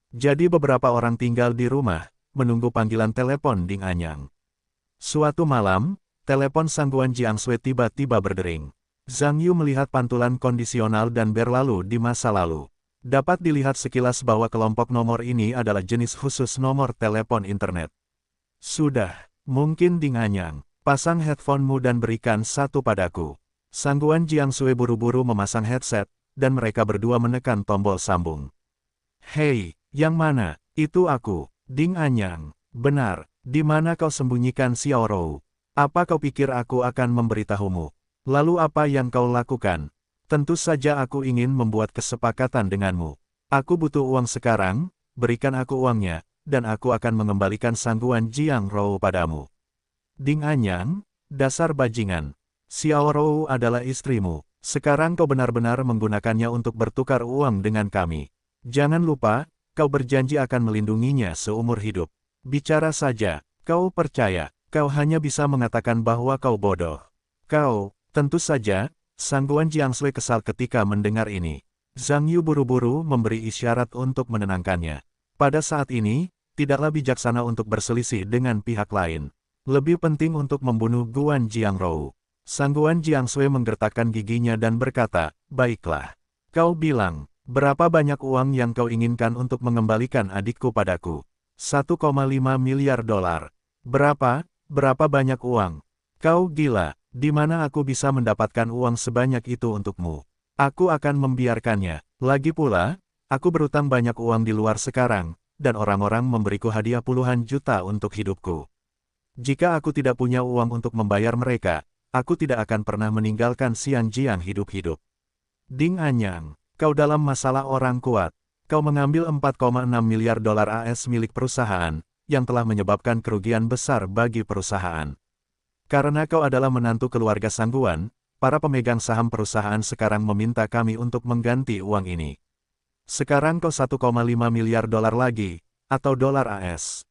Jadi beberapa orang tinggal di rumah, menunggu panggilan telepon Ding Anyang. Suatu malam, telepon Sangguan Jiangsui tiba-tiba berdering. Zhang Yu melihat pantulan kondisional dan berlalu di masa lalu. Dapat dilihat sekilas bahwa kelompok nomor ini adalah jenis khusus nomor telepon internet. Sudah, mungkin Ding Anyang, pasang headphone-mu dan berikan satu padaku. Sangguan Jiangsui buru-buru memasang headset, dan mereka berdua menekan tombol sambung. Hei! Yang mana? Itu aku, Ding Anyang. Benar, di mana kau sembunyikan Xiao Rou? Apa kau pikir aku akan memberitahumu? Lalu apa yang kau lakukan? Tentu saja aku ingin membuat kesepakatan denganmu. Aku butuh uang sekarang, berikan aku uangnya, dan aku akan mengembalikan Sangguan Jiangrou padamu. Ding Anyang, dasar bajingan. Xiao Rou adalah istrimu. Sekarang kau benar-benar menggunakannya untuk bertukar uang dengan kami. Jangan lupa, kau berjanji akan melindunginya seumur hidup. Bicara saja, kau percaya, kau hanya bisa mengatakan bahwa kau bodoh. Kau, tentu saja, Sangguan Jiangsui kesal ketika mendengar ini. Zhang Yu buru-buru memberi isyarat untuk menenangkannya. Pada saat ini, tidaklah bijaksana untuk berselisih dengan pihak lain. Lebih penting untuk membunuh Guan Jiangrou. Sangguan Jiangsui menggertakkan giginya dan berkata, baiklah. Kau bilang, berapa banyak uang yang kau inginkan untuk mengembalikan adikku padaku? 1,5 miliar dolar. Berapa banyak uang? Kau gila, di mana aku bisa mendapatkan uang sebanyak itu untukmu? Aku akan membiarkannya. Lagi pula, aku berutang banyak uang di luar sekarang, dan orang-orang memberiku hadiah puluhan juta untuk hidupku. Jika aku tidak punya uang untuk membayar mereka, aku tidak akan pernah meninggalkan Xiang Jiang hidup-hidup. Ding Anyang, kau dalam masalah orang kuat. Kau mengambil 4,6 miliar dolar AS milik perusahaan, yang telah menyebabkan kerugian besar bagi perusahaan. Karena kau adalah menantu keluarga Sangguan, para pemegang saham perusahaan sekarang meminta kami untuk mengganti uang ini. Sekarang kau 1,5 miliar dolar lagi, atau dolar AS.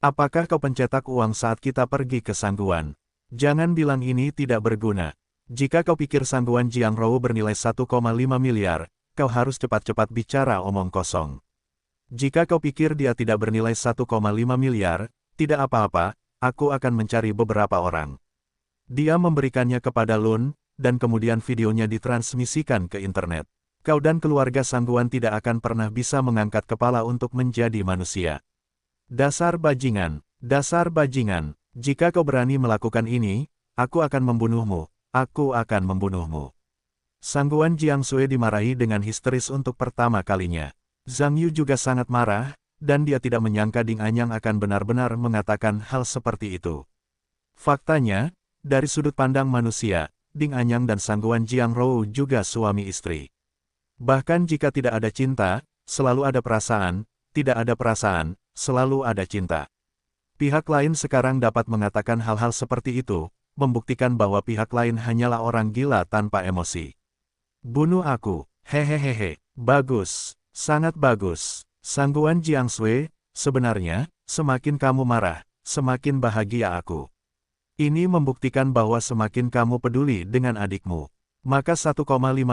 Apakah kau pencetak uang saat kita pergi ke Sangguan? Jangan bilang ini tidak berguna. Jika kau pikir Sangguan Jiangrou bernilai 1,5 miliar, kau harus cepat-cepat bicara omong kosong. Jika kau pikir dia tidak bernilai 1,5 miliar, tidak apa-apa, aku akan mencari beberapa orang. Dia memberikannya kepada Lun, dan kemudian videonya ditransmisikan ke internet. Kau dan keluarga Sangguan tidak akan pernah bisa mengangkat kepala untuk menjadi manusia. Dasar bajingan, jika kau berani melakukan ini, aku akan membunuhmu, Sangguan Jiangsui dimarahi dengan histeris untuk pertama kalinya. Zhang Yu juga sangat marah, dan dia tidak menyangka Ding Anyang akan benar-benar mengatakan hal seperti itu. Faktanya, dari sudut pandang manusia, Ding Anyang dan Sangguan Jiangrou juga suami istri. Bahkan jika tidak ada cinta, selalu ada perasaan, tidak ada perasaan, selalu ada cinta. Pihak lain sekarang dapat mengatakan hal-hal seperti itu, membuktikan bahwa pihak lain hanyalah orang gila tanpa emosi. Bunuh aku, hehehehe, bagus, sangat bagus. Sangguan Jiangsui, sebenarnya, semakin kamu marah, semakin bahagia aku. Ini membuktikan bahwa semakin kamu peduli dengan adikmu, maka 1,5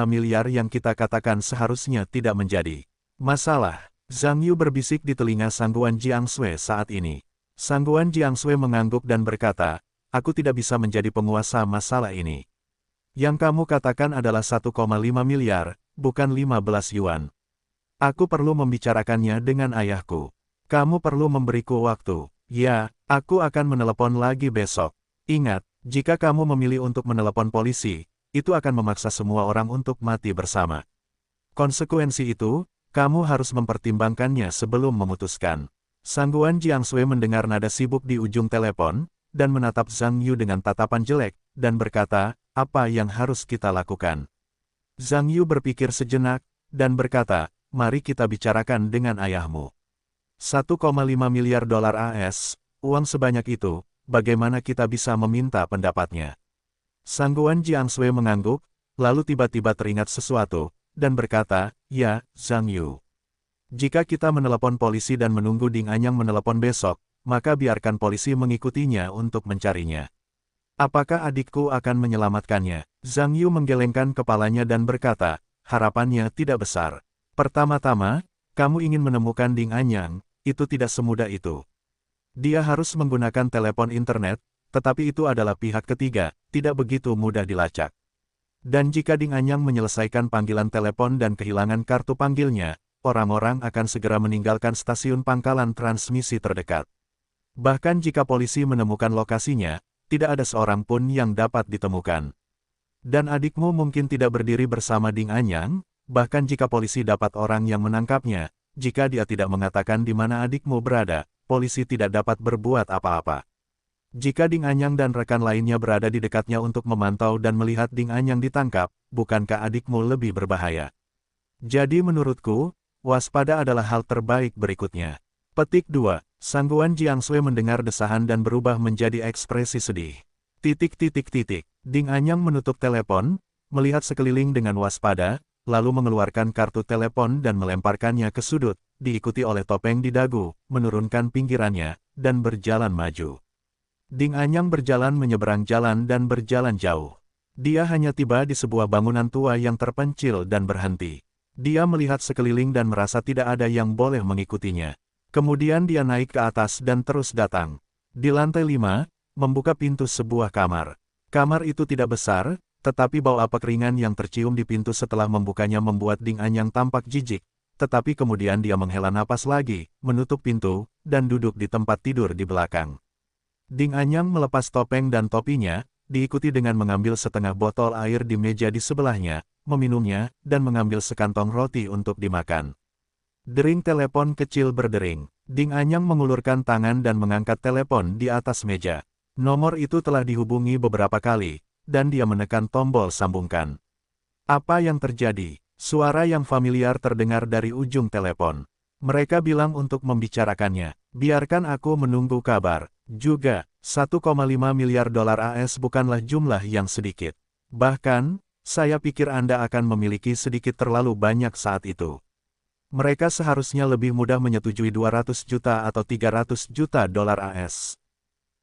miliar yang kita katakan seharusnya tidak menjadi masalah. Zhang Yu berbisik di telinga Sangguan Jiangsui saat ini. Sangguan Jiangsui mengangguk dan berkata, aku tidak bisa menjadi penguasa masalah ini. Yang kamu katakan adalah 1,5 miliar, bukan 15 yuan. Aku perlu membicarakannya dengan ayahku. Kamu perlu memberiku waktu. Ya, aku akan menelepon lagi besok. Ingat, jika kamu memilih untuk menelepon polisi, itu akan memaksa semua orang untuk mati bersama. Konsekuensi itu, kamu harus mempertimbangkannya sebelum memutuskan. Sangguan Jiangsui mendengar nada sibuk di ujung telepon, dan menatap Zhang Yu dengan tatapan jelek, dan berkata, apa yang harus kita lakukan? Zhang Yu berpikir sejenak, dan berkata, mari kita bicarakan dengan ayahmu. 1,5 miliar dolar AS, uang sebanyak itu, bagaimana kita bisa meminta pendapatnya? Sangguan Jiangsui mengangguk, lalu tiba-tiba teringat sesuatu, dan berkata, ya, Zhang Yu. Jika kita menelepon polisi dan menunggu Ding Anyang menelepon besok, maka biarkan polisi mengikutinya untuk mencarinya. Apakah adikku akan menyelamatkannya? Zhang Yu menggelengkan kepalanya dan berkata, harapannya tidak besar. Pertama-tama, kamu ingin menemukan Ding Anyang, itu tidak semudah itu. Dia harus menggunakan telepon internet, tetapi itu adalah pihak ketiga, tidak begitu mudah dilacak. Dan jika Ding Anyang menyelesaikan panggilan telepon dan kehilangan kartu panggilnya, orang-orang akan segera meninggalkan stasiun pangkalan transmisi terdekat. Bahkan jika polisi menemukan lokasinya, tidak ada seorang pun yang dapat ditemukan. Dan adikmu mungkin tidak berdiri bersama Ding Anyang, bahkan jika polisi dapat orang yang menangkapnya, jika dia tidak mengatakan di mana adikmu berada, polisi tidak dapat berbuat apa-apa. Jika Ding Anyang dan rekan lainnya berada di dekatnya untuk memantau dan melihat Ding Anyang ditangkap, bukankah adikmu lebih berbahaya? Jadi menurutku, waspada adalah hal terbaik berikutnya. Petik 2. Sangguan Jiangsui mendengar desahan dan berubah menjadi ekspresi sedih. Ding Anyang menutup telepon, melihat sekeliling dengan waspada, lalu mengeluarkan kartu telepon dan melemparkannya ke sudut, diikuti oleh topeng di dagu, menurunkan pinggirannya, dan berjalan maju. Ding Anyang berjalan menyeberang jalan dan berjalan jauh. Dia hanya tiba di sebuah bangunan tua yang terpencil dan berhenti. Dia melihat sekeliling dan merasa tidak ada yang boleh mengikutinya. Kemudian dia naik ke atas dan terus datang. Di lantai 5, membuka pintu sebuah kamar. Kamar itu tidak besar, tetapi bau apek ringan yang tercium di pintu setelah membukanya membuat Ding Anyang tampak jijik. Tetapi kemudian dia menghela napas lagi, menutup pintu, dan duduk di tempat tidur di belakang. Ding Anyang melepas topeng dan topinya, diikuti dengan mengambil setengah botol air di meja di sebelahnya, meminumnya, dan mengambil sekantong roti untuk dimakan. Dering telepon kecil berdering. Ding Anyang mengulurkan tangan dan mengangkat telepon di atas meja. Nomor itu telah dihubungi beberapa kali, dan dia menekan tombol sambungkan. Apa yang terjadi? Suara yang familiar terdengar dari ujung telepon. Mereka bilang untuk membicarakannya. Biarkan aku menunggu kabar. Juga, 1,5 miliar dolar AS bukanlah jumlah yang sedikit. Bahkan, saya pikir Anda akan memiliki sedikit terlalu banyak saat itu. Mereka seharusnya lebih mudah menyetujui 200 juta atau 300 juta dolar AS.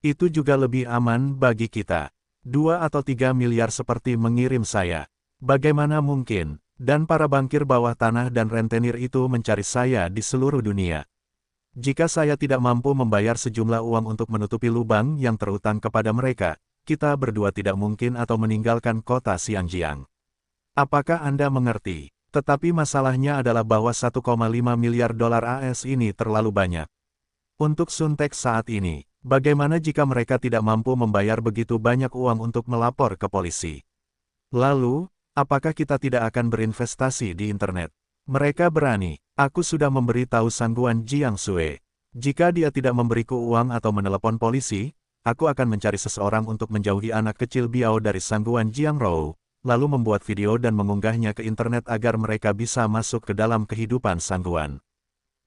Itu juga lebih aman bagi kita. 2 atau 3 miliar seperti mengirim saya. Bagaimana mungkin? Dan para bankir bawah tanah dan rentenir itu mencari saya di seluruh dunia. Jika saya tidak mampu membayar sejumlah uang untuk menutupi lubang yang terutang kepada mereka, kita berdua tidak mungkin atau meninggalkan kota Xinjiang. Apakah Anda mengerti? Tetapi masalahnya adalah bahwa 1,5 miliar dolar AS ini terlalu banyak. Untuk Suntek saat ini, bagaimana jika mereka tidak mampu membayar begitu banyak uang untuk melapor ke polisi? Lalu, apakah kita tidak akan berinvestasi di internet? Mereka berani. Aku sudah memberi tahu Sangguan Jiang Sui. Jika dia tidak memberiku uang atau menelepon polisi, aku akan mencari seseorang untuk menjauhi anak kecil Biao dari Sangguan Jiang Rou, lalu membuat video dan mengunggahnya ke internet agar mereka bisa masuk ke dalam kehidupan Sangguan.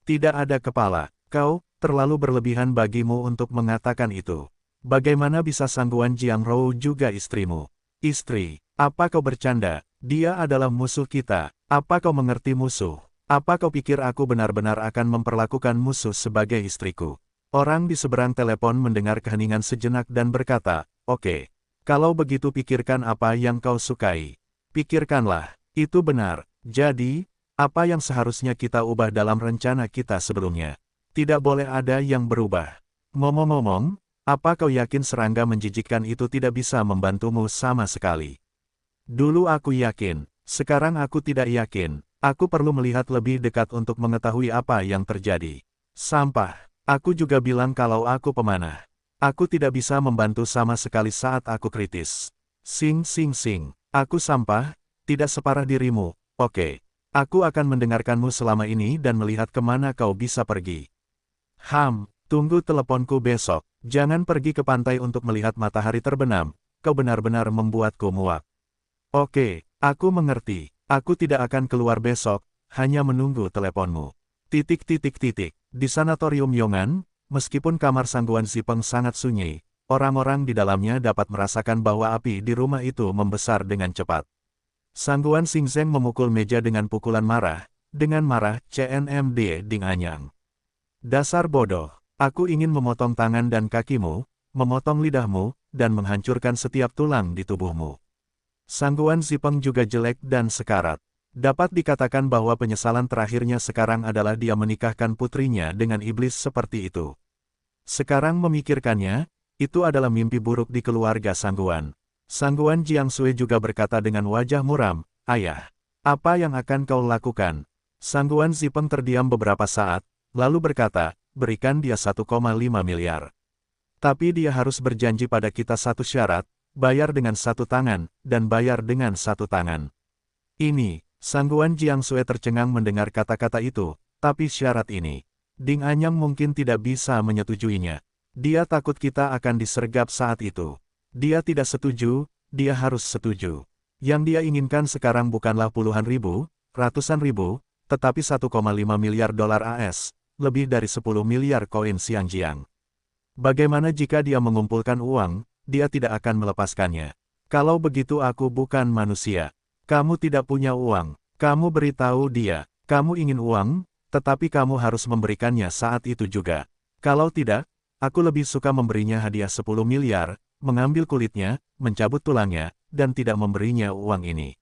Tidak ada kepala. Kau terlalu berlebihan bagimu untuk mengatakan itu. Bagaimana bisa Sangguan Jiang Rou juga istrimu? Istri. Apa kau bercanda? Dia adalah musuh kita. Apa kau mengerti musuh? Apa kau pikir aku benar-benar akan memperlakukan musuh sebagai istriku? Orang di seberang telepon mendengar keheningan sejenak dan berkata, "Oke. Kalau begitu pikirkan apa yang kau sukai. Pikirkanlah, itu benar. Jadi, apa yang seharusnya kita ubah dalam rencana kita sebelumnya? Tidak boleh ada yang berubah. Ngomong-ngomong, apa kau yakin serangga menjijikkan itu tidak bisa membantumu sama sekali? Dulu aku yakin, sekarang aku tidak yakin. Aku perlu melihat lebih dekat untuk mengetahui apa yang terjadi. Sampah. Aku juga bilang kalau aku pemanah. Aku tidak bisa membantu sama sekali saat aku kritis. Sing sing sing. Aku sampah, tidak separah dirimu. Oke. Aku akan mendengarkanmu selama ini dan melihat kemana kau bisa pergi. Tunggu teleponku besok. Jangan pergi ke pantai untuk melihat matahari terbenam. Kau benar-benar membuatku muak. Oke, aku mengerti. Aku tidak akan keluar besok, hanya menunggu teleponmu. Di sanatorium Yongan, meskipun kamar Sangguan Zipeng sangat sunyi, orang-orang di dalamnya dapat merasakan bahwa api di rumah itu membesar dengan cepat. Sangguan Xingzeng memukul meja dengan pukulan marah, dengan marah CNMD Ding Anyang. Dasar bodoh, aku ingin memotong tangan dan kakimu, memotong lidahmu, dan menghancurkan setiap tulang di tubuhmu. Sangguan Zipeng juga jelek dan sekarat. Dapat dikatakan bahwa penyesalan terakhirnya sekarang adalah dia menikahkan putrinya dengan iblis seperti itu. Sekarang memikirkannya, itu adalah mimpi buruk di keluarga Sangguan. Sangguan Jiang Sui juga berkata dengan wajah muram, "Ayah, apa yang akan kau lakukan?" Sangguan Zipeng terdiam beberapa saat, lalu berkata, "Berikan dia 1,5 miliar. Tapi dia harus berjanji pada kita satu syarat, bayar dengan satu tangan, dan bayar dengan satu tangan." Ini, Sangguan Jiang Sui tercengang mendengar kata-kata itu, tapi syarat ini, Ding Anyang mungkin tidak bisa menyetujuinya. Dia takut kita akan disergap saat itu. Dia tidak setuju, dia harus setuju. Yang dia inginkan sekarang bukanlah puluhan ribu, ratusan ribu, tetapi 1,5 miliar dolar AS, lebih dari 10 miliar koin Xinjiang. Bagaimana jika dia mengumpulkan uang? Dia tidak akan melepaskannya. Kalau begitu aku bukan manusia. Kamu tidak punya uang. Kamu beritahu dia, kamu ingin uang, tetapi kamu harus memberikannya saat itu juga. Kalau tidak, aku lebih suka memberinya hadiah 10 miliar, mengambil kulitnya, mencabut tulangnya, dan tidak memberinya uang ini.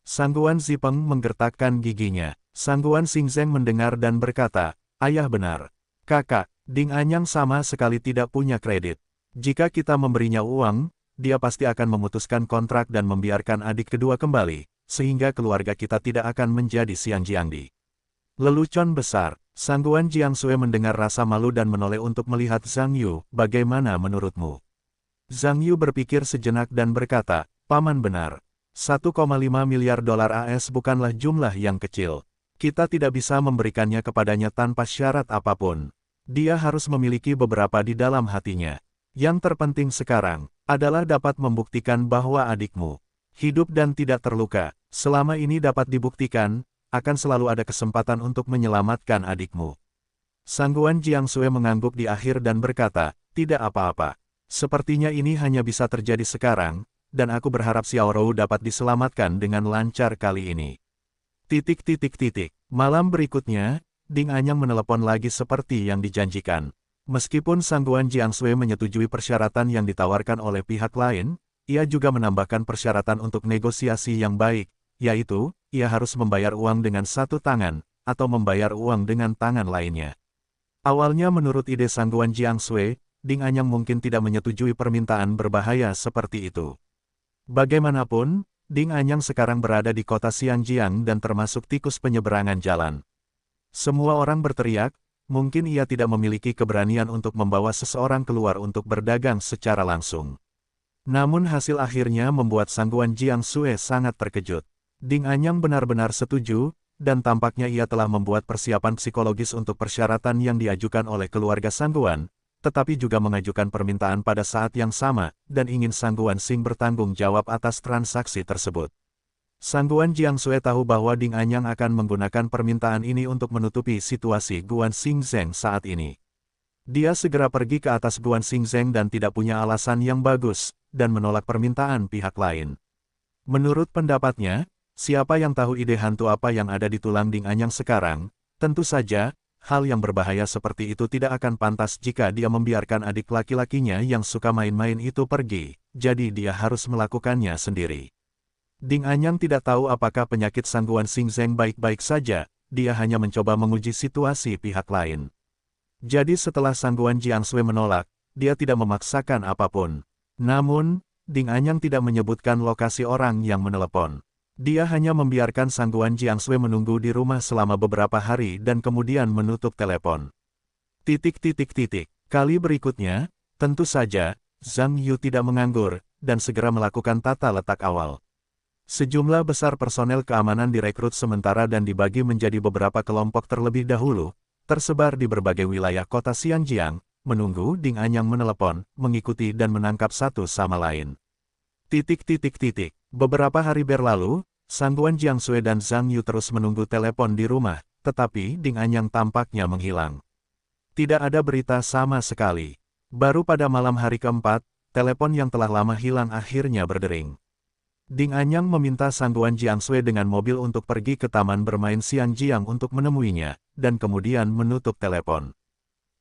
Sangguan Zipeng menggertakkan giginya. Sangguan Xingzeng mendengar dan berkata, "Ayah benar. Kakak, Ding Anyang sama sekali tidak punya kredit. Jika kita memberinya uang, dia pasti akan memutuskan kontrak dan membiarkan adik kedua kembali, sehingga keluarga kita tidak akan menjadi Xinjiangdi." Lelucon besar. Sangguan Jiang Sui mendengar rasa malu dan menoleh untuk melihat Zhang Yu. "Bagaimana menurutmu?" Zhang Yu berpikir sejenak dan berkata, "Paman benar. 1,5 miliar dolar AS bukanlah jumlah yang kecil. Kita tidak bisa memberikannya kepadanya tanpa syarat apapun. Dia harus memiliki beberapa di dalam hatinya. Yang terpenting sekarang, adalah dapat membuktikan bahwa adikmu hidup dan tidak terluka. Selama ini dapat dibuktikan, akan selalu ada kesempatan untuk menyelamatkan adikmu. Sangguan Jiangsui mengangguk di akhir dan berkata, tidak apa-apa. Sepertinya ini hanya bisa terjadi sekarang, dan aku berharap Xiaorou dapat diselamatkan dengan lancar kali ini. Malam berikutnya, Ding Anyang menelepon lagi seperti yang dijanjikan. Meskipun Sangguan Jiangsui menyetujui persyaratan yang ditawarkan oleh pihak lain, ia juga menambahkan persyaratan untuk negosiasi yang baik, yaitu, ia harus membayar uang dengan satu tangan, atau membayar uang dengan tangan lainnya. Awalnya menurut ide Sangguan Jiangsui, Ding Anyang mungkin tidak menyetujui permintaan berbahaya seperti itu. Bagaimanapun, Ding Anyang sekarang berada di kota Xianjiang dan termasuk tikus penyeberangan jalan. Semua orang berteriak, mungkin ia tidak memiliki keberanian untuk membawa seseorang keluar untuk berdagang secara langsung. Namun hasil akhirnya membuat Sangguan Jiangsui sangat terkejut. Ding Anyang benar-benar setuju, dan tampaknya ia telah membuat persiapan psikologis untuk persyaratan yang diajukan oleh keluarga Sangguan, tetapi juga mengajukan permintaan pada saat yang sama, dan ingin Sangguan Xing bertanggung jawab atas transaksi tersebut. Sangguan Jiangsui tahu bahwa Ding Anyang akan menggunakan permintaan ini untuk menutupi situasi Guan Xingzheng saat ini. Dia segera pergi ke atas Guan Xingzheng dan tidak punya alasan yang bagus, dan menolak permintaan pihak lain. Menurut pendapatnya, siapa yang tahu ide hantu apa yang ada di tulang Ding Anyang sekarang, tentu saja, hal yang berbahaya seperti itu tidak akan pantas jika dia membiarkan adik laki-lakinya yang suka main-main itu pergi, jadi dia harus melakukannya sendiri. Ding Anyang tidak tahu apakah penyakit Sangguan Xingzheng baik-baik saja, dia hanya mencoba menguji situasi pihak lain. Jadi setelah Sangguan Jiangsui menolak, dia tidak memaksakan apapun. Namun, Ding Anyang tidak menyebutkan lokasi orang yang menelepon. Dia hanya membiarkan Sangguan Jiangsui menunggu di rumah selama beberapa hari dan kemudian menutup telepon. Kali berikutnya, tentu saja, Zhang Yu tidak menganggur, dan segera melakukan tata letak awal. Sejumlah besar personel keamanan direkrut sementara dan dibagi menjadi beberapa kelompok terlebih dahulu, tersebar di berbagai wilayah kota Xianjiang, menunggu Ding Anyang menelepon, mengikuti dan menangkap satu sama lain. Beberapa hari berlalu, Sangguan Jiangsui dan Zhang Yu terus menunggu telepon di rumah, tetapi Ding Anyang tampaknya menghilang. Tidak ada berita sama sekali. Baru pada malam hari keempat, telepon yang telah lama hilang akhirnya berdering. Ding Anyang meminta Sangguan Jiangsui dengan mobil untuk pergi ke taman bermain Xianjiang untuk menemuinya, dan kemudian menutup telepon.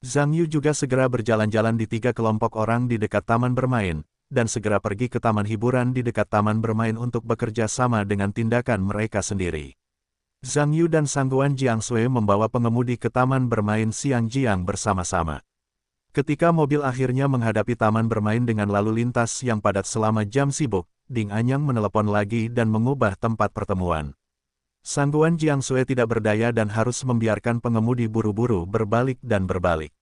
Zhang Yu juga segera berjalan-jalan di 3 kelompok orang di dekat taman bermain, dan segera pergi ke taman hiburan di dekat taman bermain untuk bekerja sama dengan tindakan mereka sendiri. Zhang Yu dan Sangguan Jiangsui membawa pengemudi ke taman bermain Xianjiang bersama-sama. Ketika mobil akhirnya menghadapi taman bermain dengan lalu lintas yang padat selama jam sibuk, Ding Anyang menelepon lagi dan mengubah tempat pertemuan. Sangguan Jiangsui tidak berdaya dan harus membiarkan pengemudi buru-buru berbalik dan berbalik.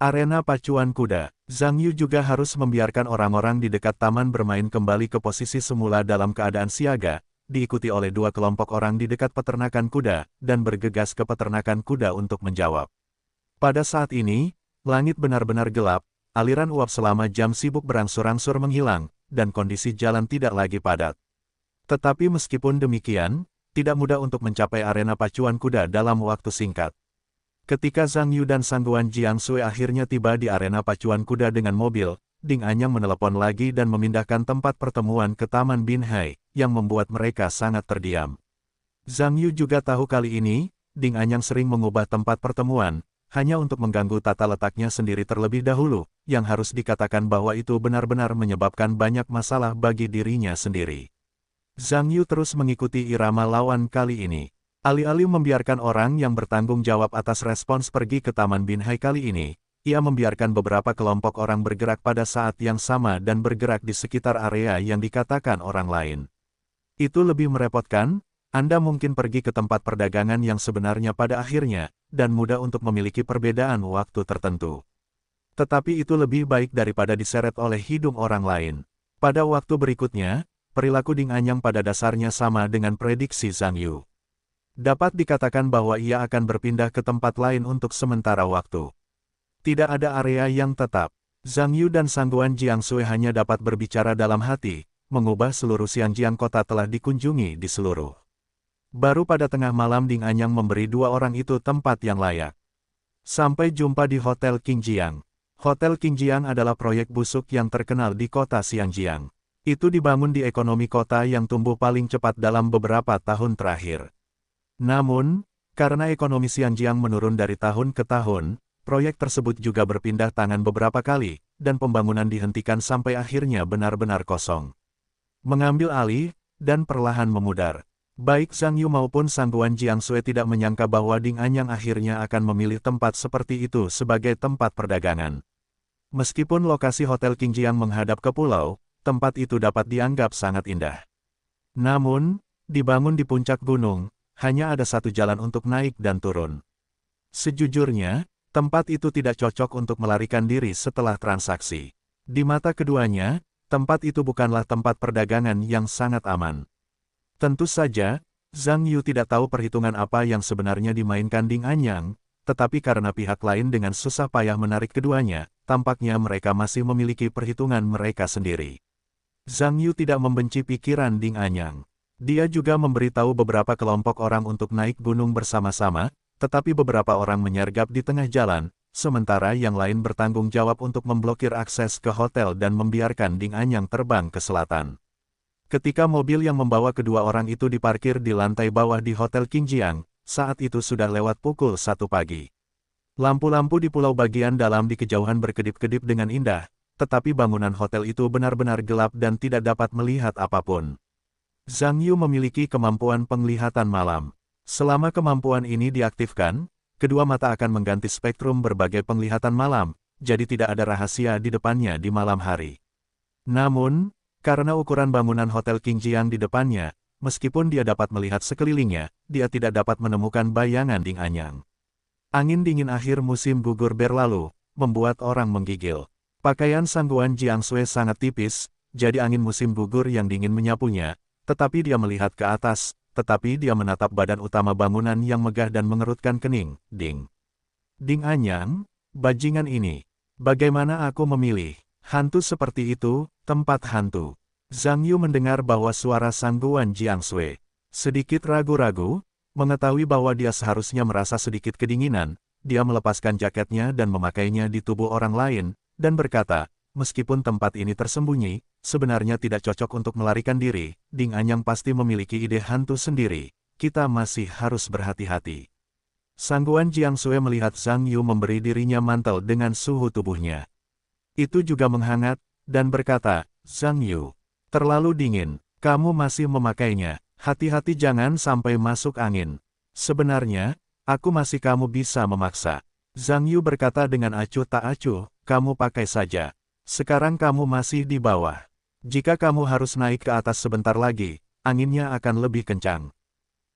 Arena pacuan kuda. Zhang Yu juga harus membiarkan orang-orang di dekat taman bermain kembali ke posisi semula dalam keadaan siaga, diikuti oleh 2 kelompok orang di dekat peternakan kuda, dan bergegas ke peternakan kuda untuk menjawab. Pada saat ini, langit benar-benar gelap, aliran uap selama jam sibuk berangsur-angsur menghilang, dan kondisi jalan tidak lagi padat. Tetapi meskipun demikian, tidak mudah untuk mencapai arena pacuan kuda dalam waktu singkat. Ketika Zhang Yu dan Sangguan Jiangsui akhirnya tiba di arena pacuan kuda dengan mobil, Ding Anyang menelepon lagi dan memindahkan tempat pertemuan ke Taman Binhai, yang membuat mereka sangat terdiam. Zhang Yu juga tahu kali ini, Ding Anyang sering mengubah tempat pertemuan, hanya untuk mengganggu tata letaknya sendiri terlebih dahulu, yang harus dikatakan bahwa itu benar-benar menyebabkan banyak masalah bagi dirinya sendiri. Zhang Yu terus mengikuti irama lawan kali ini. Alih-alih membiarkan orang yang bertanggung jawab atas respons pergi ke Taman Binhai kali ini, ia membiarkan beberapa kelompok orang bergerak pada saat yang sama dan bergerak di sekitar area yang dikatakan orang lain. Itu lebih merepotkan, Anda mungkin pergi ke tempat perdagangan yang sebenarnya pada akhirnya, dan mudah untuk memiliki perbedaan waktu tertentu. Tetapi itu lebih baik daripada diseret oleh hidung orang lain. Pada waktu berikutnya, perilaku Ding Anyang pada dasarnya sama dengan prediksi Zhang Yu. Dapat dikatakan bahwa ia akan berpindah ke tempat lain untuk sementara waktu. Tidak ada area yang tetap. Zhang Yu dan Sangguan Jiangsui hanya dapat berbicara dalam hati, mengubah seluruh Xianjiang kota telah dikunjungi di seluruh. Baru pada tengah malam Ding Anyang memberi dua orang itu tempat yang layak. Sampai jumpa di Hotel Qingjiang. Hotel Qingjiang adalah proyek busuk yang terkenal di kota Xianjiang. Itu dibangun di ekonomi kota yang tumbuh paling cepat dalam beberapa tahun terakhir. Namun, karena ekonomi Xianjiang menurun dari tahun ke tahun, proyek tersebut juga berpindah tangan beberapa kali, dan pembangunan dihentikan sampai akhirnya benar-benar kosong. Mengambil alih, dan perlahan memudar. Baik Zhang Yu maupun Sangguan Jiangsui tidak menyangka bahwa Ding Anyang akhirnya akan memilih tempat seperti itu sebagai tempat perdagangan. Meskipun lokasi Hotel Qingjiang menghadap ke pulau, tempat itu dapat dianggap sangat indah. Namun, dibangun di puncak gunung, hanya ada satu jalan untuk naik dan turun. Sejujurnya, tempat itu tidak cocok untuk melarikan diri setelah transaksi. Di mata keduanya, tempat itu bukanlah tempat perdagangan yang sangat aman. Tentu saja, Zhang Yu tidak tahu perhitungan apa yang sebenarnya dimainkan Ding Anyang, tetapi karena pihak lain dengan susah payah menarik keduanya, tampaknya mereka masih memiliki perhitungan mereka sendiri. Zhang Yu tidak membenci pikiran Ding Anyang. Dia juga memberitahu beberapa kelompok orang untuk naik gunung bersama-sama, tetapi beberapa orang menyergap di tengah jalan, sementara yang lain bertanggung jawab untuk memblokir akses ke hotel dan membiarkan Ding Anyang terbang ke selatan. Ketika mobil yang membawa kedua orang itu diparkir di lantai bawah di Hotel Qingjiang, saat itu sudah lewat pukul 1 pagi. Lampu-lampu di pulau bagian dalam di kejauhan berkedip-kedip dengan indah, tetapi bangunan hotel itu benar-benar gelap dan tidak dapat melihat apapun. Zhang Yu memiliki kemampuan penglihatan malam. Selama kemampuan ini diaktifkan, kedua mata akan mengganti spektrum berbagai penglihatan malam, jadi tidak ada rahasia di depannya di malam hari. Namun, karena ukuran bangunan Hotel Qingjiang di depannya, meskipun dia dapat melihat sekelilingnya, dia tidak dapat menemukan bayangan Ding Anyang. Angin dingin akhir musim gugur berlalu, membuat orang menggigil. Pakaian Sangguan Jiangsui sangat tipis, jadi angin musim gugur yang dingin menyapunya, tetapi dia melihat ke atas, tetapi dia menatap badan utama bangunan yang megah dan mengerutkan kening. Ding Anyang, bajingan ini. Bagaimana aku memilih? Hantu seperti itu, tempat hantu. Zhang Yu mendengar bahwa suara Sangguan Jiangsui. Sedikit ragu-ragu, mengetahui bahwa dia seharusnya merasa sedikit kedinginan, dia melepaskan jaketnya dan memakainya di tubuh orang lain, dan berkata, meskipun tempat ini tersembunyi, sebenarnya tidak cocok untuk melarikan diri, Ding Anyang pasti memiliki ide hantu sendiri, kita masih harus berhati-hati. Sangguan Jiangsui melihat Zhang Yu memberi dirinya mantel dengan suhu tubuhnya. Itu juga menghangat, dan berkata, Zhang Yu, terlalu dingin, kamu masih memakainya, hati-hati jangan sampai masuk angin. Sebenarnya, aku masih kamu bisa memaksa. Zhang Yu berkata dengan acuh tak acuh, kamu pakai saja. Sekarang kamu masih di bawah. Jika kamu harus naik ke atas sebentar lagi, anginnya akan lebih kencang.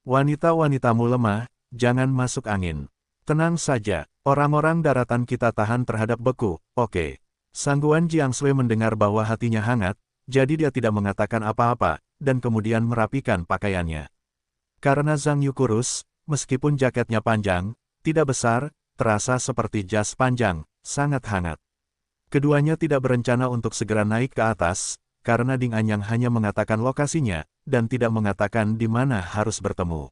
Wanita-wanitamu lemah, jangan masuk angin. Tenang saja, orang-orang daratan kita tahan terhadap beku, oke. Sangguan Jiangsui mendengar bahwa hatinya hangat, jadi dia tidak mengatakan apa-apa, dan kemudian merapikan pakaiannya. Karena Zhang Yu kurus, meskipun jaketnya panjang, tidak besar, terasa seperti jas panjang, sangat hangat. Keduanya tidak berencana untuk segera naik ke atas, karena Ding Anyang hanya mengatakan lokasinya, dan tidak mengatakan di mana harus bertemu.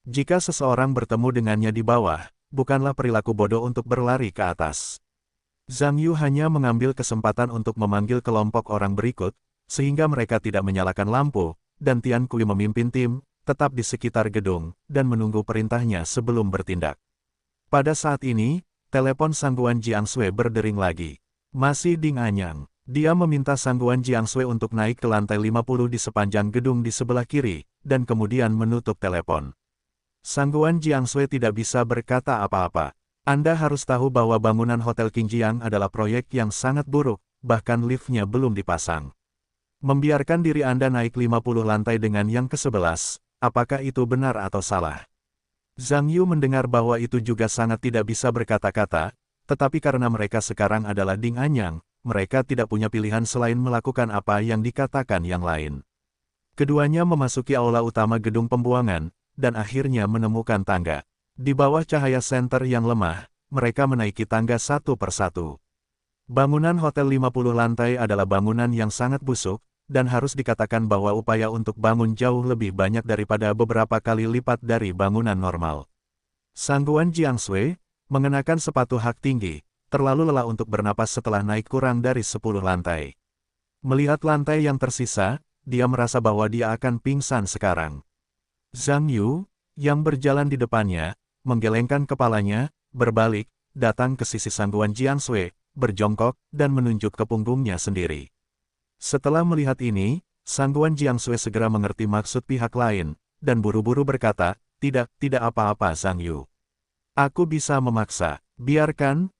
Jika seseorang bertemu dengannya di bawah, bukanlah perilaku bodoh untuk berlari ke atas. Zhang Yu hanya mengambil kesempatan untuk memanggil kelompok orang berikut, sehingga mereka tidak menyalakan lampu, dan Tian Kui memimpin tim, tetap di sekitar gedung, dan menunggu perintahnya sebelum bertindak. Pada saat ini, telepon Sangguan Jiangsui berdering lagi. Masih Ding Anyang. Dia meminta Sangguan Jiangsui untuk naik ke lantai 50 di sepanjang gedung di sebelah kiri, dan kemudian menutup telepon. Sangguan Jiangsui tidak bisa berkata apa-apa. Anda harus tahu bahwa bangunan Hotel Qingjiang adalah proyek yang sangat buruk, bahkan liftnya belum dipasang. Membiarkan diri Anda naik 50 lantai dengan yang ke-11, apakah itu benar atau salah? Zhang Yu mendengar bahwa itu juga sangat tidak bisa berkata-kata, tetapi karena mereka sekarang adalah Ding Anyang, mereka tidak punya pilihan selain melakukan apa yang dikatakan yang lain. Keduanya memasuki aula utama gedung pembuangan, dan akhirnya menemukan tangga. Di bawah cahaya senter yang lemah, mereka menaiki tangga satu persatu. Bangunan hotel 50 lantai adalah bangunan yang sangat busuk, dan harus dikatakan bahwa upaya untuk bangun jauh lebih banyak daripada beberapa kali lipat dari bangunan normal. Sangguan Jiangshui, mengenakan sepatu hak tinggi, terlalu lelah untuk bernapas setelah naik kurang dari 10 lantai. Melihat lantai yang tersisa, dia merasa bahwa dia akan pingsan sekarang. Zhang Yu, yang berjalan di depannya, menggelengkan kepalanya, berbalik, datang ke sisi Sangguan Jiangshui, berjongkok, dan menunjuk ke punggungnya sendiri. Setelah melihat ini, Sangguan Jiangshui segera mengerti maksud pihak lain, dan buru-buru berkata, tidak apa-apa Zhang Yu. Aku bisa memaksa, biarkan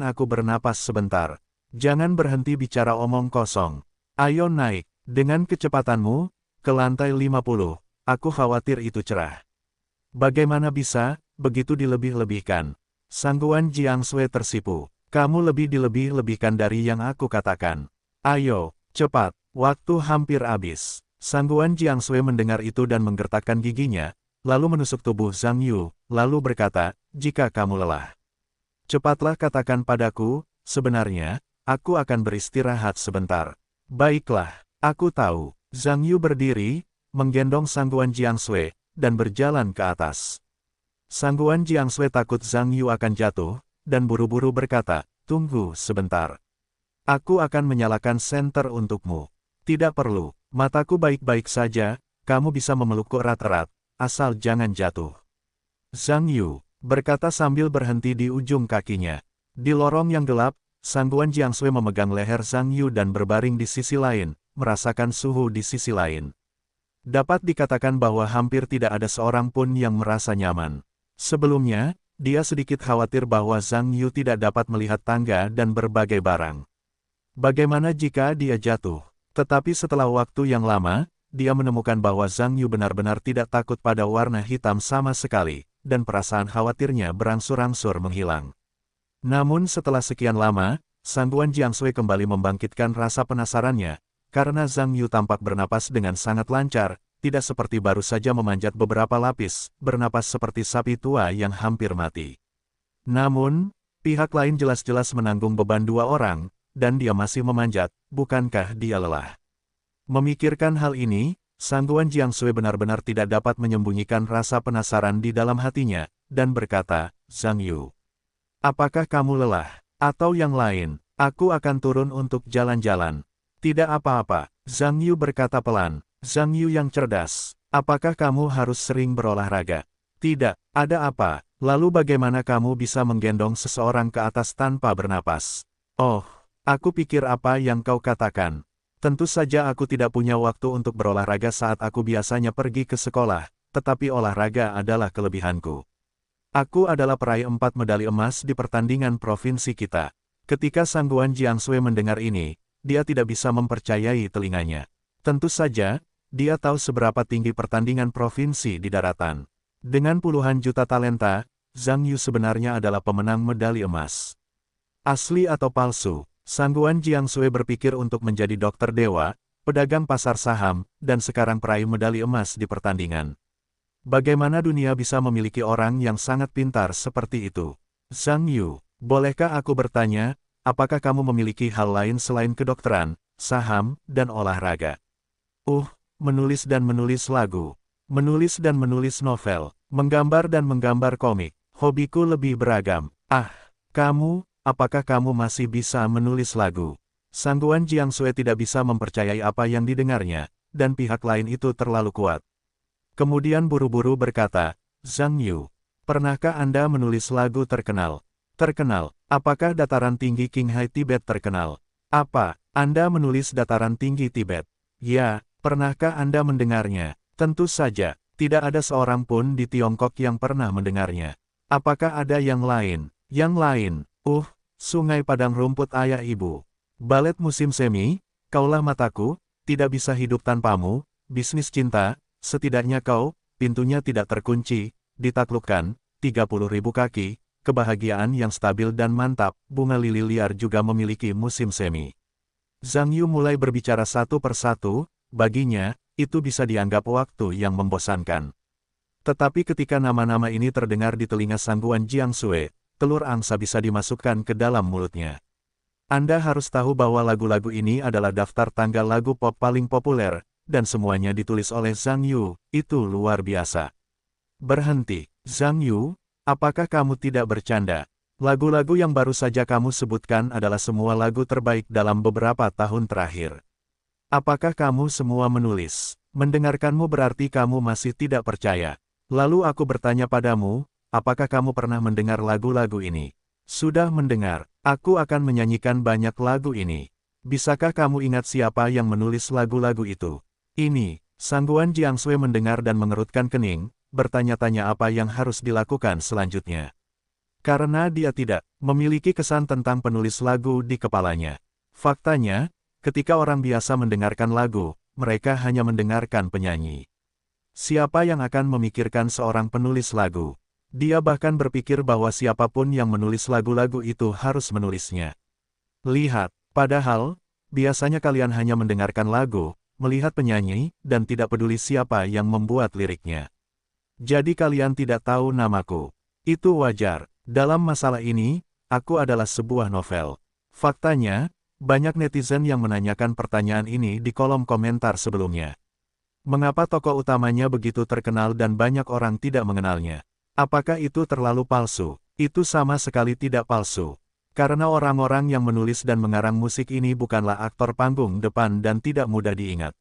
aku bernapas sebentar. Jangan berhenti bicara omong kosong. Ayo naik, dengan kecepatanmu, ke lantai 50, aku khawatir itu cerah. Bagaimana bisa, begitu dilebih-lebihkan? Sangguan Jiangshui tersipu. Kamu lebih dilebih-lebihkan dari yang aku katakan. Ayo, cepat, waktu hampir habis. Sangguan Jiangshui mendengar itu dan menggertakkan giginya, lalu menusuk tubuh Zhang Yu, lalu berkata, jika kamu lelah, cepatlah katakan padaku, sebenarnya, aku akan beristirahat sebentar. Baiklah, aku tahu. Zhang Yu berdiri, menggendong Sangguan Jiangshui, dan berjalan ke atas. Sangguan Jiangshui takut Zhang Yu akan jatuh, dan buru-buru berkata, tunggu sebentar. Aku akan menyalakan senter untukmu. Tidak perlu, mataku baik-baik saja, kamu bisa memelukku erat-erat, asal jangan jatuh. Zhang Yu berkata sambil berhenti di ujung kakinya. Di lorong yang gelap, Sangguan Jiangshui memegang leher Zhang Yu dan berbaring di sisi lain, merasakan suhu di sisi lain. Dapat dikatakan bahwa hampir tidak ada seorang pun yang merasa nyaman. Sebelumnya, dia sedikit khawatir bahwa Zhang Yu tidak dapat melihat tangga dan berbagai barang. Bagaimana jika dia jatuh? Tetapi setelah waktu yang lama, dia menemukan bahwa Zhang Yu benar-benar tidak takut pada warna hitam sama sekali, dan perasaan khawatirnya berangsur-angsur menghilang. Namun setelah sekian lama, Sangguan Jiangshui kembali membangkitkan rasa penasarannya, karena Zhang Yu tampak bernapas dengan sangat lancar, tidak seperti baru saja memanjat beberapa lapis, bernapas seperti sapi tua yang hampir mati. Namun, pihak lain jelas-jelas menanggung beban dua orang, dan dia masih memanjat, bukankah dia lelah? Memikirkan hal ini, Sangguan Jiangshui benar-benar tidak dapat menyembunyikan rasa penasaran di dalam hatinya, dan berkata, Zhang Yu, apakah kamu lelah? Atau yang lain, aku akan turun untuk jalan-jalan. Tidak apa-apa, Zhang Yu berkata pelan. Zhang Yu yang cerdas, apakah kamu harus sering berolahraga? Tidak, ada apa? Lalu bagaimana kamu bisa menggendong seseorang ke atas tanpa bernapas? Oh, aku pikir apa yang kau katakan. Tentu saja aku tidak punya waktu untuk berolahraga saat aku biasanya pergi ke sekolah, tetapi olahraga adalah kelebihanku. Aku adalah peraih 4 medali emas di pertandingan provinsi kita. Ketika Sangguan Jiangshui mendengar ini, dia tidak bisa mempercayai telinganya. Tentu saja, dia tahu seberapa tinggi pertandingan provinsi di daratan. Dengan puluhan juta talenta, Zhang Yu sebenarnya adalah pemenang medali emas. Asli atau palsu, Sangguan Jiangshui berpikir untuk menjadi dokter dewa, pedagang pasar saham, dan sekarang peraih medali emas di pertandingan. Bagaimana dunia bisa memiliki orang yang sangat pintar seperti itu? Zhang Yu, bolehkah aku bertanya, apakah kamu memiliki hal lain selain kedokteran, saham, dan olahraga? Menulis dan menulis lagu, menulis dan menulis novel, menggambar dan menggambar komik, hobiku lebih beragam. Apakah kamu masih bisa menulis lagu? Sangguan Jiangshui tidak bisa mempercayai apa yang didengarnya, dan pihak lain itu terlalu kuat. Kemudian buru-buru berkata, Zhang Yu, pernahkah Anda menulis lagu terkenal? Terkenal, apakah dataran tinggi Qinghai Tibet terkenal? Apa, Anda menulis dataran tinggi Tibet? Ya. Pernahkah Anda mendengarnya? Tentu saja, tidak ada seorang pun di Tiongkok yang pernah mendengarnya. Apakah ada yang lain? Yang lain, Sungai Padang Rumput Ayah Ibu. Balet musim semi, Kaulah Mataku, Tidak Bisa Hidup Tanpamu, Bisnis Cinta, Setidaknya Kau, Pintunya Tidak Terkunci, Ditaklukkan, 30.000 Kaki, Kebahagiaan yang Stabil dan Mantap, Bunga Lili Liar juga memiliki musim semi. Zhang Yu mulai berbicara satu persatu. Baginya, itu bisa dianggap waktu yang membosankan. Tetapi ketika nama-nama ini terdengar di telinga Sangguan Jiangshui, telur angsa bisa dimasukkan ke dalam mulutnya. Anda harus tahu bahwa lagu-lagu ini adalah daftar tanggal lagu pop paling populer, dan semuanya ditulis oleh Zhang Yu, itu luar biasa. Berhenti, Zhang Yu, apakah kamu tidak bercanda? Lagu-lagu yang baru saja kamu sebutkan adalah semua lagu terbaik dalam beberapa tahun terakhir. Apakah kamu semua menulis? Mendengarkanmu berarti kamu masih tidak percaya. Lalu aku bertanya padamu, apakah kamu pernah mendengar lagu-lagu ini? Sudah mendengar, aku akan menyanyikan banyak lagu ini. Bisakah kamu ingat siapa yang menulis lagu-lagu itu? Ini, Sangguan Jiangsui mendengar dan mengerutkan kening, bertanya-tanya apa yang harus dilakukan selanjutnya. Karena dia tidak memiliki kesan tentang penulis lagu di kepalanya. Faktanya, ketika orang biasa mendengarkan lagu, mereka hanya mendengarkan penyanyi. Siapa yang akan memikirkan seorang penulis lagu? Dia bahkan berpikir bahwa siapapun yang menulis lagu-lagu itu harus menulisnya. Lihat, padahal, biasanya kalian hanya mendengarkan lagu, melihat penyanyi, dan tidak peduli siapa yang membuat liriknya. Jadi kalian tidak tahu namaku. Itu wajar. Dalam masalah ini, aku adalah sebuah novel. Faktanya, banyak netizen yang menanyakan pertanyaan ini di kolom komentar sebelumnya. Mengapa tokoh utamanya begitu terkenal dan banyak orang tidak mengenalnya? Apakah itu terlalu palsu? Itu sama sekali tidak palsu. Karena orang-orang yang menulis dan mengarang musik ini bukanlah aktor panggung depan dan tidak mudah diingat.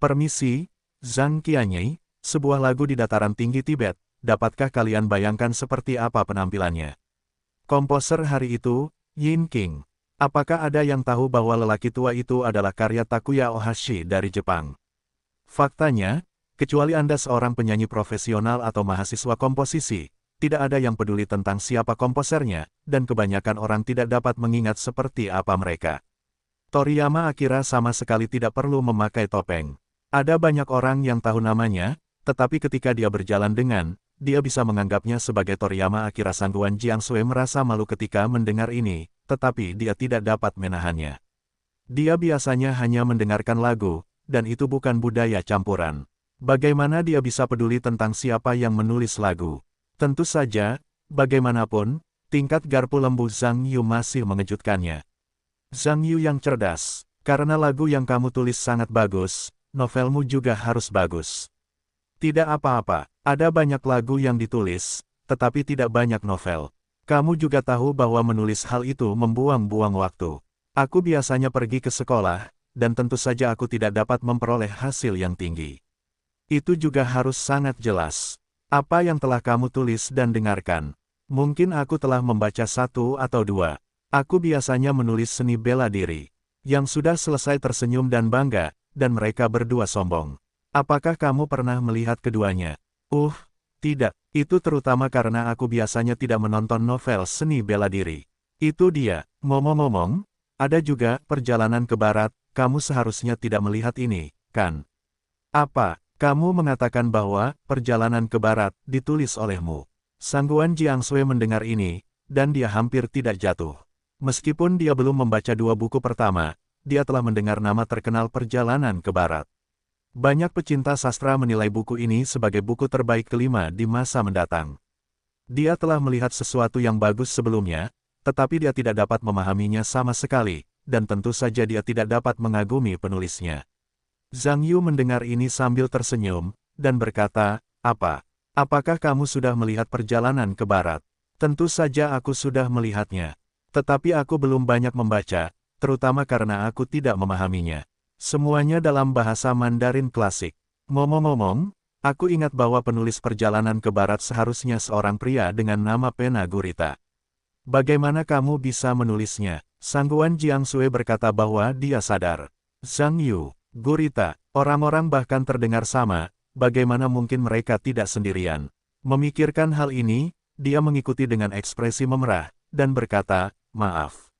Permisi, Zhang Qianyi, sebuah lagu di dataran tinggi Tibet, dapatkah kalian bayangkan seperti apa penampilannya? Komposer hari itu, Yin King. Apakah ada yang tahu bahwa lelaki tua itu adalah karya Takuya Ohashi dari Jepang? Faktanya, kecuali Anda seorang penyanyi profesional atau mahasiswa komposisi, tidak ada yang peduli tentang siapa komposernya, dan kebanyakan orang tidak dapat mengingat seperti apa mereka. Toriyama Akira sama sekali tidak perlu memakai topeng. Ada banyak orang yang tahu namanya, tetapi ketika dia berjalan dengan, dia bisa menganggapnya sebagai Toriyama Akira. Sangguan Jiangsui merasa malu ketika mendengar ini, tetapi dia tidak dapat menahannya. Dia biasanya hanya mendengarkan lagu, dan itu bukan budaya campuran. Bagaimana dia bisa peduli tentang siapa yang menulis lagu? Tentu saja, bagaimanapun, tingkat garpu lembu Zhang Yu masih mengejutkannya. Zhang Yu yang cerdas, karena lagu yang kamu tulis sangat bagus, novelmu juga harus bagus. Tidak apa-apa, ada banyak lagu yang ditulis, tetapi tidak banyak novel. Kamu juga tahu bahwa menulis hal itu membuang-buang waktu. Aku biasanya pergi ke sekolah, dan tentu saja aku tidak dapat memperoleh hasil yang tinggi. Itu juga harus sangat jelas. Apa yang telah kamu tulis dan dengarkan? Mungkin aku telah membaca satu atau dua. Aku biasanya menulis seni bela diri. Yang sudah selesai tersenyum dan bangga, dan mereka berdua sombong. Apakah kamu pernah melihat keduanya? Tidak. Itu terutama karena aku biasanya tidak menonton novel seni bela diri. Itu dia. Ngomong-ngomong, ada juga Perjalanan ke Barat. Kamu seharusnya tidak melihat ini, kan? Apa? Kamu mengatakan bahwa Perjalanan ke Barat ditulis olehmu. Sangguan Jiangsui mendengar ini, dan dia hampir tidak jatuh. Meskipun dia belum membaca dua buku pertama, dia telah mendengar nama terkenal Perjalanan ke Barat. Banyak pecinta sastra menilai buku ini sebagai buku terbaik kelima di masa mendatang. Dia telah melihat sesuatu yang bagus sebelumnya, tetapi dia tidak dapat memahaminya sama sekali, dan tentu saja dia tidak dapat mengagumi penulisnya. Zhang Yu mendengar ini sambil tersenyum, dan berkata, apakah kamu sudah melihat Perjalanan ke Barat? Tentu saja aku sudah melihatnya. Tetapi aku belum banyak membaca, terutama karena aku tidak memahaminya. Semuanya dalam bahasa Mandarin klasik. Ngomong-ngomong, aku ingat bahwa penulis Perjalanan ke Barat seharusnya seorang pria dengan nama Pena Gurita. Bagaimana kamu bisa menulisnya? Sangguan Jiangsui berkata bahwa dia sadar. Zhang Yu, Gurita, orang-orang bahkan terdengar sama, bagaimana mungkin mereka tidak sendirian? Memikirkan hal ini, dia mengikuti dengan ekspresi memerah, dan berkata, maaf.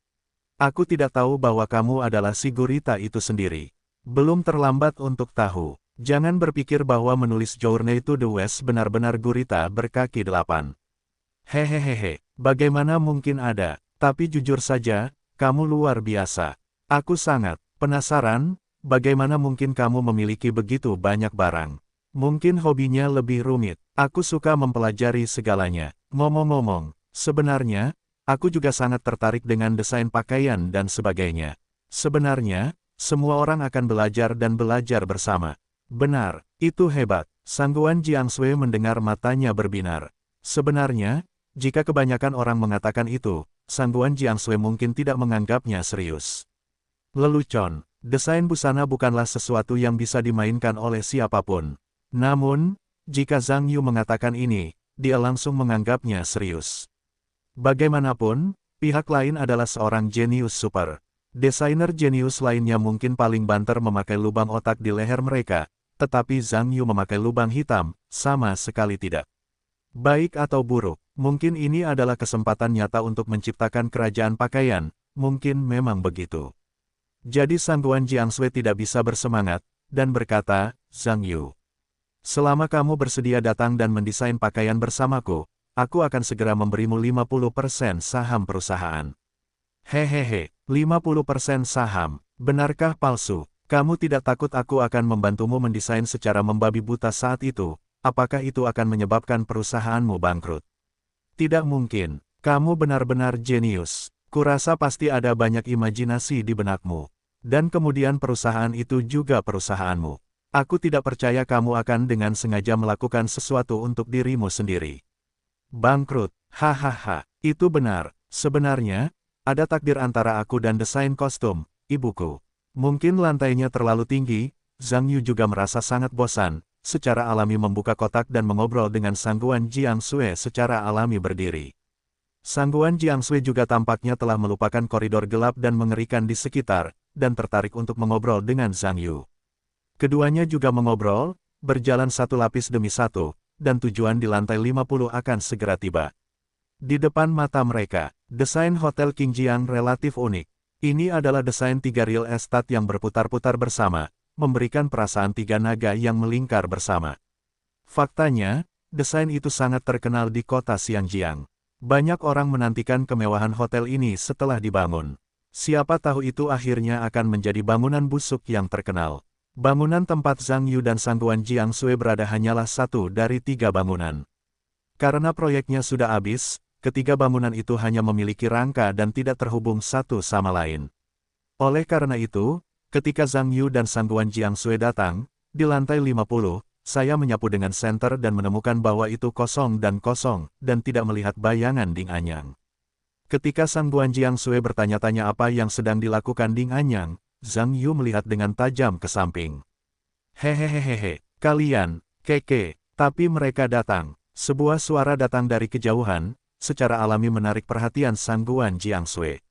Aku tidak tahu bahwa kamu adalah si Gurita itu sendiri. Belum terlambat untuk tahu. Jangan berpikir bahwa menulis Journey to the West benar-benar Gurita berkaki 8. Hehehehe, bagaimana mungkin ada? Tapi jujur saja, kamu luar biasa. Aku sangat penasaran. Bagaimana mungkin kamu memiliki begitu banyak barang? Mungkin hobinya lebih rumit. Aku suka mempelajari segalanya. Ngomong-ngomong, sebenarnya, Aku juga sangat tertarik dengan desain pakaian dan sebagainya. Sebenarnya, semua orang akan belajar dan belajar bersama. Benar, itu hebat. Sangguan Jiangshui mendengar matanya berbinar. Sebenarnya, jika kebanyakan orang mengatakan itu, Sangguan Jiangshui mungkin tidak menganggapnya serius. Lelucon, desain busana bukanlah sesuatu yang bisa dimainkan oleh siapapun. Namun, jika Zhang Yu mengatakan ini, dia langsung menganggapnya serius. Bagaimanapun, pihak lain adalah seorang jenius super. Desainer jenius lainnya mungkin paling banter memakai lubang otak di leher mereka, tetapi Zhang Yu memakai lubang hitam, sama sekali tidak. Baik atau buruk, mungkin ini adalah kesempatan nyata untuk menciptakan kerajaan pakaian, mungkin memang begitu. Jadi Sangguan Jiangshui tidak bisa bersemangat, dan berkata, Zhang Yu, selama kamu bersedia datang dan mendesain pakaian bersamaku, aku akan segera memberimu 50% saham perusahaan. Hehehe, 50% saham, benarkah palsu? Kamu tidak takut aku akan membantumu mendesain secara membabi buta saat itu? Apakah itu akan menyebabkan perusahaanmu bangkrut? Tidak mungkin, kamu benar-benar jenius. Kurasa pasti ada banyak imajinasi di benakmu. Dan kemudian perusahaan itu juga perusahaanmu. Aku tidak percaya kamu akan dengan sengaja melakukan sesuatu untuk dirimu sendiri. Bangkrut, hahaha, itu benar. Sebenarnya, ada takdir antara aku dan desain kostum, ibuku. Mungkin lantainya terlalu tinggi, Zhang Yu juga merasa sangat bosan, secara alami membuka kotak dan mengobrol dengan Sangguan Jiangshui secara alami berdiri. Sangguan Jiangshui juga tampaknya telah melupakan koridor gelap dan mengerikan di sekitar, dan tertarik untuk mengobrol dengan Zhang Yu. Keduanya juga mengobrol, berjalan satu lapis demi satu, dan tujuan di lantai 50 akan segera tiba. Di depan mata mereka, desain Hotel Qingjiang relatif unik. Ini adalah desain 3 real estate yang berputar-putar bersama, memberikan perasaan 3 naga yang melingkar bersama. Faktanya, desain itu sangat terkenal di kota Xiangjiang. Banyak orang menantikan kemewahan hotel ini setelah dibangun. Siapa tahu itu akhirnya akan menjadi bangunan busuk yang terkenal. Bangunan tempat Zhang Yu dan Sangguan Jiangshui berada hanyalah satu dari 3 bangunan. Karena proyeknya sudah habis, ketiga bangunan itu hanya memiliki rangka dan tidak terhubung satu sama lain. Oleh karena itu, ketika Zhang Yu dan Sangguan Jiangshui datang, di lantai 50, saya menyapu dengan senter dan menemukan bahwa itu kosong, dan tidak melihat bayangan Ding Anyang. Ketika Sangguan Jiangshui bertanya-tanya apa yang sedang dilakukan Ding Anyang, Zhang Yu melihat dengan tajam ke samping. Hehehehe, kalian, keke, tapi mereka datang. Sebuah suara datang dari kejauhan, secara alami menarik perhatian Sangguan Jiangshui.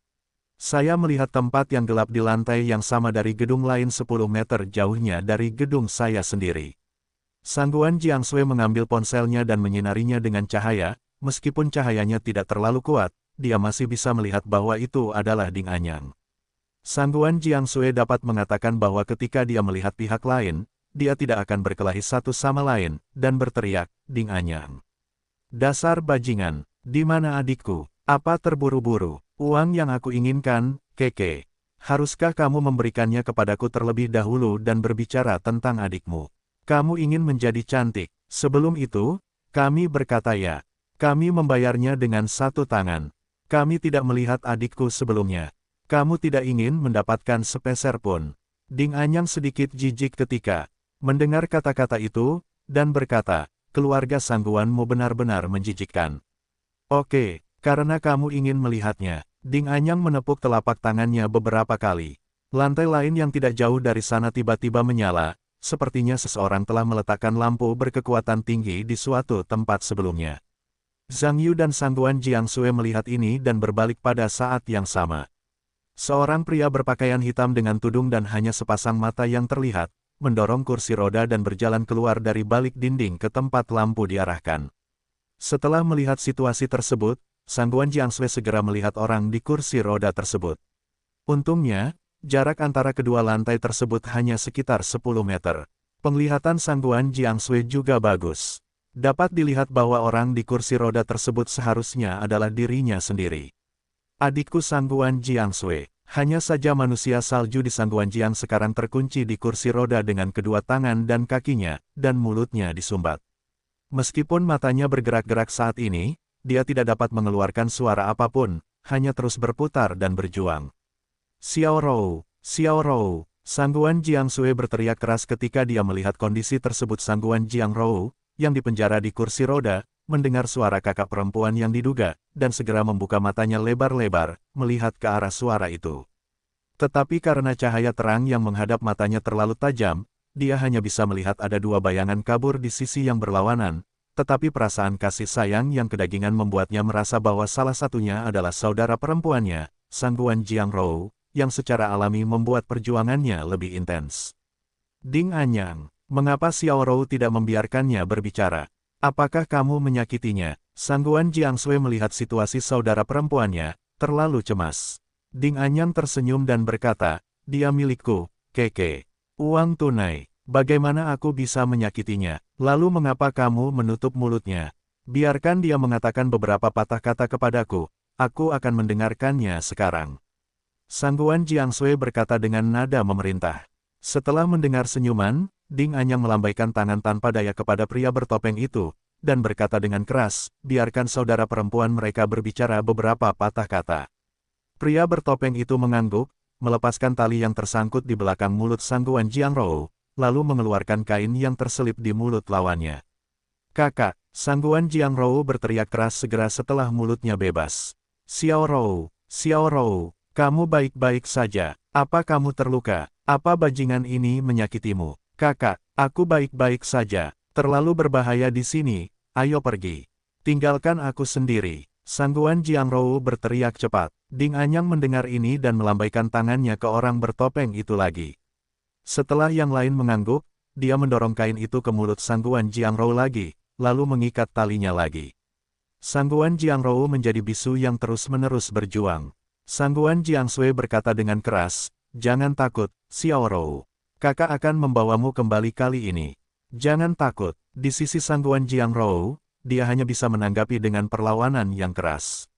Saya melihat tempat yang gelap di lantai yang sama dari gedung lain 10 meter jauhnya dari gedung saya sendiri. Sangguan Jiangshui mengambil ponselnya dan menyinarinya dengan cahaya, meskipun cahayanya tidak terlalu kuat, dia masih bisa melihat bahwa itu adalah Ding Anyang. Sangguan Jiangshui dapat mengatakan bahwa ketika dia melihat pihak lain, dia tidak akan berkelahi satu sama lain, dan berteriak, Ding Anyang. Dasar bajingan, di mana adikku? Apa terburu-buru? Uang yang aku inginkan, keke. Haruskah kamu memberikannya kepadaku terlebih dahulu dan berbicara tentang adikmu? Kamu ingin menjadi cantik. Sebelum itu, kami berkata ya. Kami membayarnya dengan satu tangan. Kami tidak melihat adikku sebelumnya. Kamu tidak ingin mendapatkan sepeser pun. Ding Anyang sedikit jijik ketika mendengar kata-kata itu, dan berkata, keluarga Sangguanmu benar-benar menjijikkan. Oke, karena kamu ingin melihatnya. Ding Anyang menepuk telapak tangannya beberapa kali. Lantai lain yang tidak jauh dari sana tiba-tiba menyala, sepertinya seseorang telah meletakkan lampu berkekuatan tinggi di suatu tempat sebelumnya. Zhang Yu dan Sangguan Jiangshui melihat ini dan berbalik pada saat yang sama. Seorang pria berpakaian hitam dengan tudung dan hanya sepasang mata yang terlihat, mendorong kursi roda dan berjalan keluar dari balik dinding ke tempat lampu diarahkan. Setelah melihat situasi tersebut, Sangguan Jiangshui segera melihat orang di kursi roda tersebut. Untungnya, jarak antara kedua lantai tersebut hanya sekitar 10 meter. Penglihatan Sangguan Jiangshui juga bagus. Dapat dilihat bahwa orang di kursi roda tersebut seharusnya adalah dirinya sendiri. Adikku Sangguan Jiangshui. Hanya saja manusia salju di Sangguan Jiang sekarang terkunci di kursi roda dengan kedua tangan dan kakinya, dan mulutnya disumbat. Meskipun matanya bergerak-gerak saat ini, dia tidak dapat mengeluarkan suara apapun, hanya terus berputar dan berjuang. Xiao Rou, Xiao Rou, Sangguan Jiangsui berteriak keras ketika dia melihat kondisi tersebut. Sangguan Jiang Rou, yang dipenjara di kursi roda, mendengar suara kakak perempuan yang diduga, dan segera membuka matanya lebar-lebar, melihat ke arah suara itu. Tetapi karena cahaya terang yang menghadap matanya terlalu tajam, dia hanya bisa melihat ada dua bayangan kabur di sisi yang berlawanan, tetapi perasaan kasih sayang yang kedagingan membuatnya merasa bahwa salah satunya adalah saudara perempuannya, Sangguan Jiang Rou, yang secara alami membuat perjuangannya lebih intens. Ding Anyang, mengapa Xiao Rou tidak membiarkannya berbicara? Apakah kamu menyakitinya? Sangguan Jiangsui melihat situasi saudara perempuannya, terlalu cemas. Ding Anyang tersenyum dan berkata, dia milikku, Keke. Uang tunai, bagaimana aku bisa menyakitinya? Lalu mengapa kamu menutup mulutnya? Biarkan dia mengatakan beberapa patah kata kepadaku, aku akan mendengarkannya sekarang. Sangguan Jiangsui berkata dengan nada memerintah. Setelah mendengar senyuman, Ding Anyang melambaikan tangan tanpa daya kepada pria bertopeng itu, dan berkata dengan keras, biarkan saudara perempuan mereka berbicara beberapa patah kata. Pria bertopeng itu mengangguk, melepaskan tali yang tersangkut di belakang mulut Sangguan Jiang Rou, lalu mengeluarkan kain yang terselip di mulut lawannya. Kakak, Sangguan Jiang Rou berteriak keras segera setelah mulutnya bebas. Xiao Rou, kamu baik-baik saja, apa kamu terluka? Apa bajingan ini menyakitimu? Kakak, aku baik-baik saja, terlalu berbahaya di sini, ayo pergi. Tinggalkan aku sendiri. Sangguan Jiang Rou berteriak cepat. Ding Anyang mendengar ini dan melambaikan tangannya ke orang bertopeng itu lagi. Setelah yang lain mengangguk, dia mendorong kain itu ke mulut Sangguan Jiang Rou lagi, lalu mengikat talinya lagi. Sangguan Jiang Rou menjadi bisu yang terus-menerus berjuang. Sangguan Jiangsui berkata dengan keras, jangan takut, Xiao Rou. Kakak akan membawamu kembali kali ini. Jangan takut. Di sisi Sangguan Jiang Rou, dia hanya bisa menanggapi dengan perlawanan yang keras.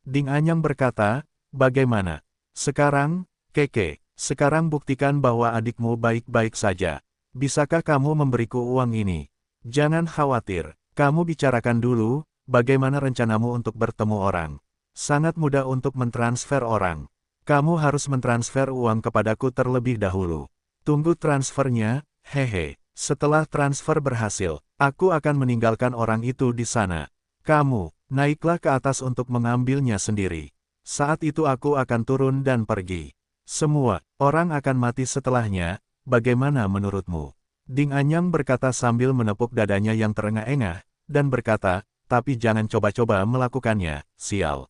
Ding Anyang berkata, bagaimana? Sekarang, Keke, sekarang buktikan bahwa adikmu baik-baik saja. Bisakah kamu memberiku uang ini? Jangan khawatir, kamu bicarakan dulu, bagaimana rencanamu untuk bertemu orang. Sangat mudah untuk mentransfer orang. Kamu harus mentransfer uang kepadaku terlebih dahulu. Tunggu transfernya, hehe. Setelah transfer berhasil, aku akan meninggalkan orang itu di sana. Kamu, naiklah ke atas untuk mengambilnya sendiri. Saat itu aku akan turun dan pergi. Semua orang akan mati setelahnya, bagaimana menurutmu? Ding Anyang berkata sambil menepuk dadanya yang terengah-engah, dan berkata, tapi jangan coba-coba melakukannya, sial.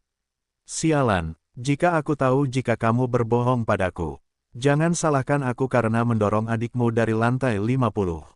Sialan, jika aku tahu jika kamu berbohong padaku. Jangan salahkan aku karena mendorong adikmu dari lantai 50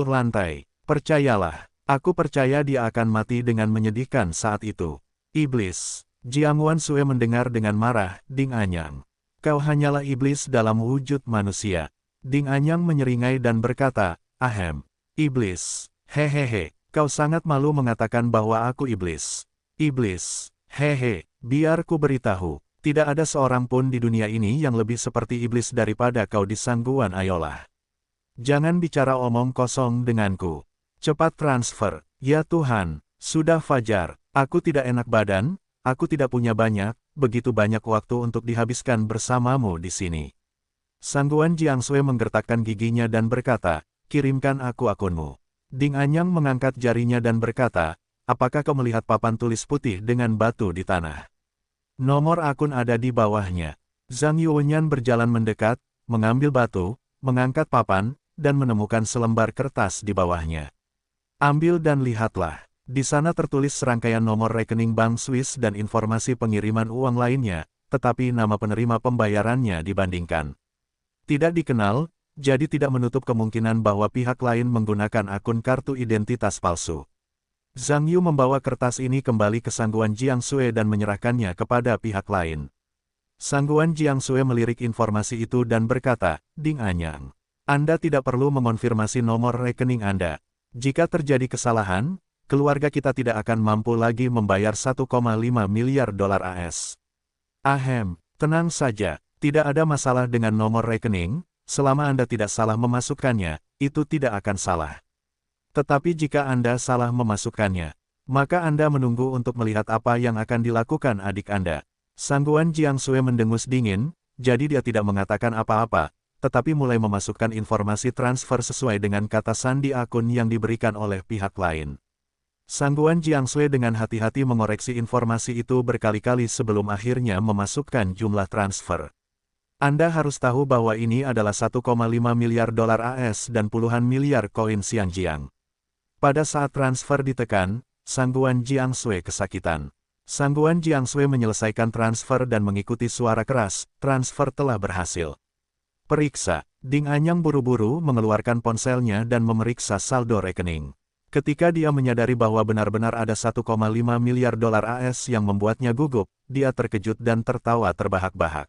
lantai. Percayalah, aku percaya dia akan mati dengan menyedihkan saat itu. Iblis. Jiang Wansue mendengar dengan marah, Ding Anyang. Kau hanyalah iblis dalam wujud manusia. Ding Anyang menyeringai dan berkata, ahem. Iblis. Hehehe, kau sangat malu mengatakan bahwa aku iblis. Iblis. Hehe, biar ku beritahu. Tidak ada seorang pun di dunia ini yang lebih seperti iblis daripada kau di Sangguan Ayolah. Jangan bicara omong kosong denganku. Cepat transfer. Ya Tuhan, sudah fajar. Aku tidak enak badan, aku tidak punya begitu banyak waktu untuk dihabiskan bersamamu di sini. Sangguan Jiangsui menggertakkan giginya dan berkata, kirimkan aku akunmu. Ding Anyang mengangkat jarinya dan berkata, apakah kau melihat papan tulis putih dengan batu di tanah? Nomor akun ada di bawahnya. Zhang Yuanyan berjalan mendekat, mengambil batu, mengangkat papan, dan menemukan selembar kertas di bawahnya. Ambil dan lihatlah. Di sana tertulis serangkaian nomor rekening bank Swiss dan informasi pengiriman uang lainnya, tetapi nama penerima pembayarannya dibandingkan tidak dikenal, jadi tidak menutup kemungkinan bahwa pihak lain menggunakan akun kartu identitas palsu. Zhang Yu membawa kertas ini kembali ke Sangguan Jiangsui dan menyerahkannya kepada pihak lain. Sangguan Jiangsui melirik informasi itu dan berkata, Ding Anyang, Anda tidak perlu mengonfirmasi nomor rekening Anda. Jika terjadi kesalahan, keluarga kita tidak akan mampu lagi membayar 1,5 miliar dolar AS. Ahem, tenang saja, tidak ada masalah dengan nomor rekening, selama Anda tidak salah memasukkannya, itu tidak akan salah. Tetapi jika Anda salah memasukkannya, Maka Anda menunggu untuk melihat apa yang akan dilakukan adik Anda. Sangguan Jiang Sui mendengus dingin, jadi dia tidak mengatakan apa-apa, tetapi mulai memasukkan informasi transfer sesuai dengan kata sandi akun yang diberikan oleh pihak lain. Sangguan Jiang Sui dengan hati-hati mengoreksi informasi itu berkali-kali sebelum akhirnya memasukkan jumlah transfer. Anda harus tahu bahwa ini adalah 1,5 miliar dolar AS dan puluhan miliar koin Xianjiang. Pada saat transfer ditekan, Sangguan Jiang Sui kesakitan. Sangguan Jiang Sui menyelesaikan transfer dan mengikuti suara keras, transfer telah berhasil. Periksa, Ding Anyang buru-buru mengeluarkan ponselnya dan memeriksa saldo rekening. Ketika dia menyadari bahwa benar-benar ada 1,5 miliar dolar AS yang membuatnya gugup, dia terkejut dan tertawa terbahak-bahak.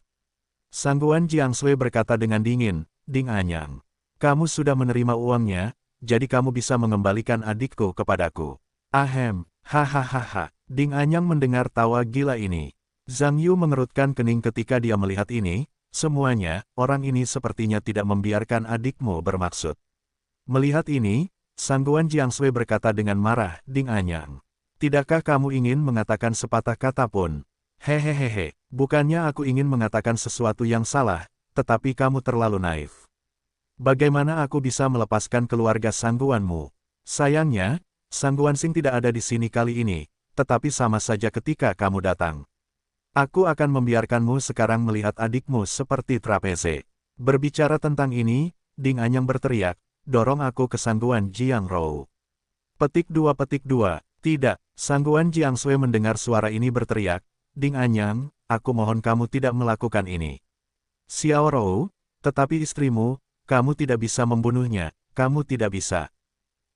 Sangguan Jiang Sui berkata dengan dingin, Ding Anyang, kamu sudah menerima uangnya, jadi kamu bisa mengembalikan adikku kepadaku. Ahem, hahaha. Ding Anyang mendengar tawa gila ini. Zhang Yu mengerutkan kening ketika dia melihat ini, semuanya, orang ini sepertinya tidak membiarkan adikmu bermaksud. Melihat ini, Sangguan Jiang Sui berkata dengan marah, Ding Anyang. Tidakkah kamu ingin mengatakan sepatah kata pun? Hehehehe, bukannya aku ingin mengatakan sesuatu yang salah, tetapi kamu terlalu naif. Bagaimana aku bisa melepaskan keluarga Sangguanmu? Sayangnya, Sangguan Sing tidak ada di sini kali ini, tetapi sama saja ketika kamu datang. Aku akan membiarkanmu sekarang melihat adikmu seperti trapeze. Berbicara tentang ini, Ding Anyang berteriak, dorong aku ke Sangguan Jiang Rou. Petik 2. Tidak, Sangguan Jiang Sui mendengar suara ini berteriak, Ding Anyang, aku mohon kamu tidak melakukan ini. Xiao Rou, tetapi istrimu, kamu tidak bisa membunuhnya, kamu tidak bisa.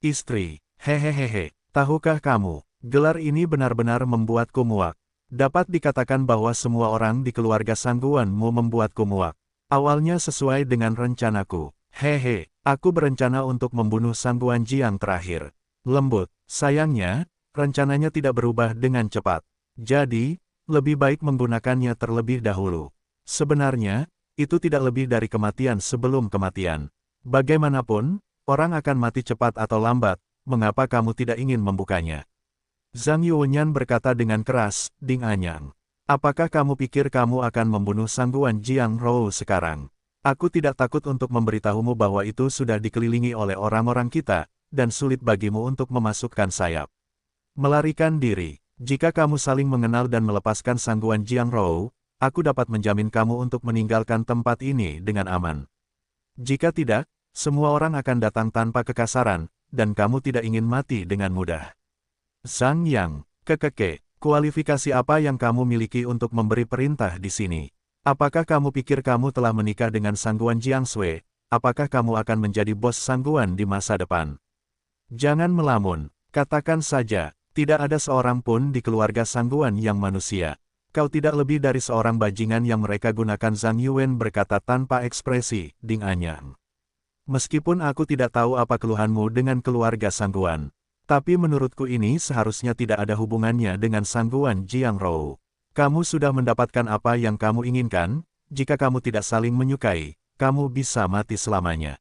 Istri, hehehehe, tahukah kamu, gelar ini benar-benar membuatku muak. Dapat dikatakan bahwa semua orang di keluarga Sangguanmu membuatku muak. Awalnya sesuai dengan rencanaku. Hehe, aku berencana untuk membunuh Sangguan Jiang terakhir. Lembut, sayangnya, rencananya tidak berubah dengan cepat. Jadi, lebih baik menggunakannya terlebih dahulu. Sebenarnya, itu tidak lebih dari kematian sebelum kematian. Bagaimanapun, orang akan mati cepat atau lambat, mengapa kamu tidak ingin membukanya? Zhang Yuanyan berkata dengan keras, Ding Anyang. Apakah kamu pikir kamu akan membunuh Sangguan Jiang Rou sekarang? Aku tidak takut untuk memberitahumu bahwa itu sudah dikelilingi oleh orang-orang kita, dan sulit bagimu untuk memasukkan sayap. Melarikan diri. Jika kamu saling mengenal dan melepaskan Sangguan Jiang Rou, aku dapat menjamin kamu untuk meninggalkan tempat ini dengan aman. Jika tidak, semua orang akan datang tanpa kekasaran, dan kamu tidak ingin mati dengan mudah. Zhang Yang, kekeke, kualifikasi apa yang kamu miliki untuk memberi perintah di sini? Apakah kamu pikir kamu telah menikah dengan Sangguan Jiang Sui? Apakah kamu akan menjadi bos Sangguan di masa depan? Jangan melamun, katakan saja, tidak ada seorang pun di keluarga Sangguan yang manusia. Kau tidak lebih dari seorang bajingan yang mereka gunakan. Zhang Yuan berkata tanpa ekspresi, Ding Anyang. Meskipun aku tidak tahu apa keluhanmu dengan keluarga Sangguan, tapi menurutku ini seharusnya tidak ada hubungannya dengan Sangguan Jiang Rou. Kamu sudah mendapatkan apa yang kamu inginkan, jika kamu tidak saling menyukai, kamu bisa mati selamanya.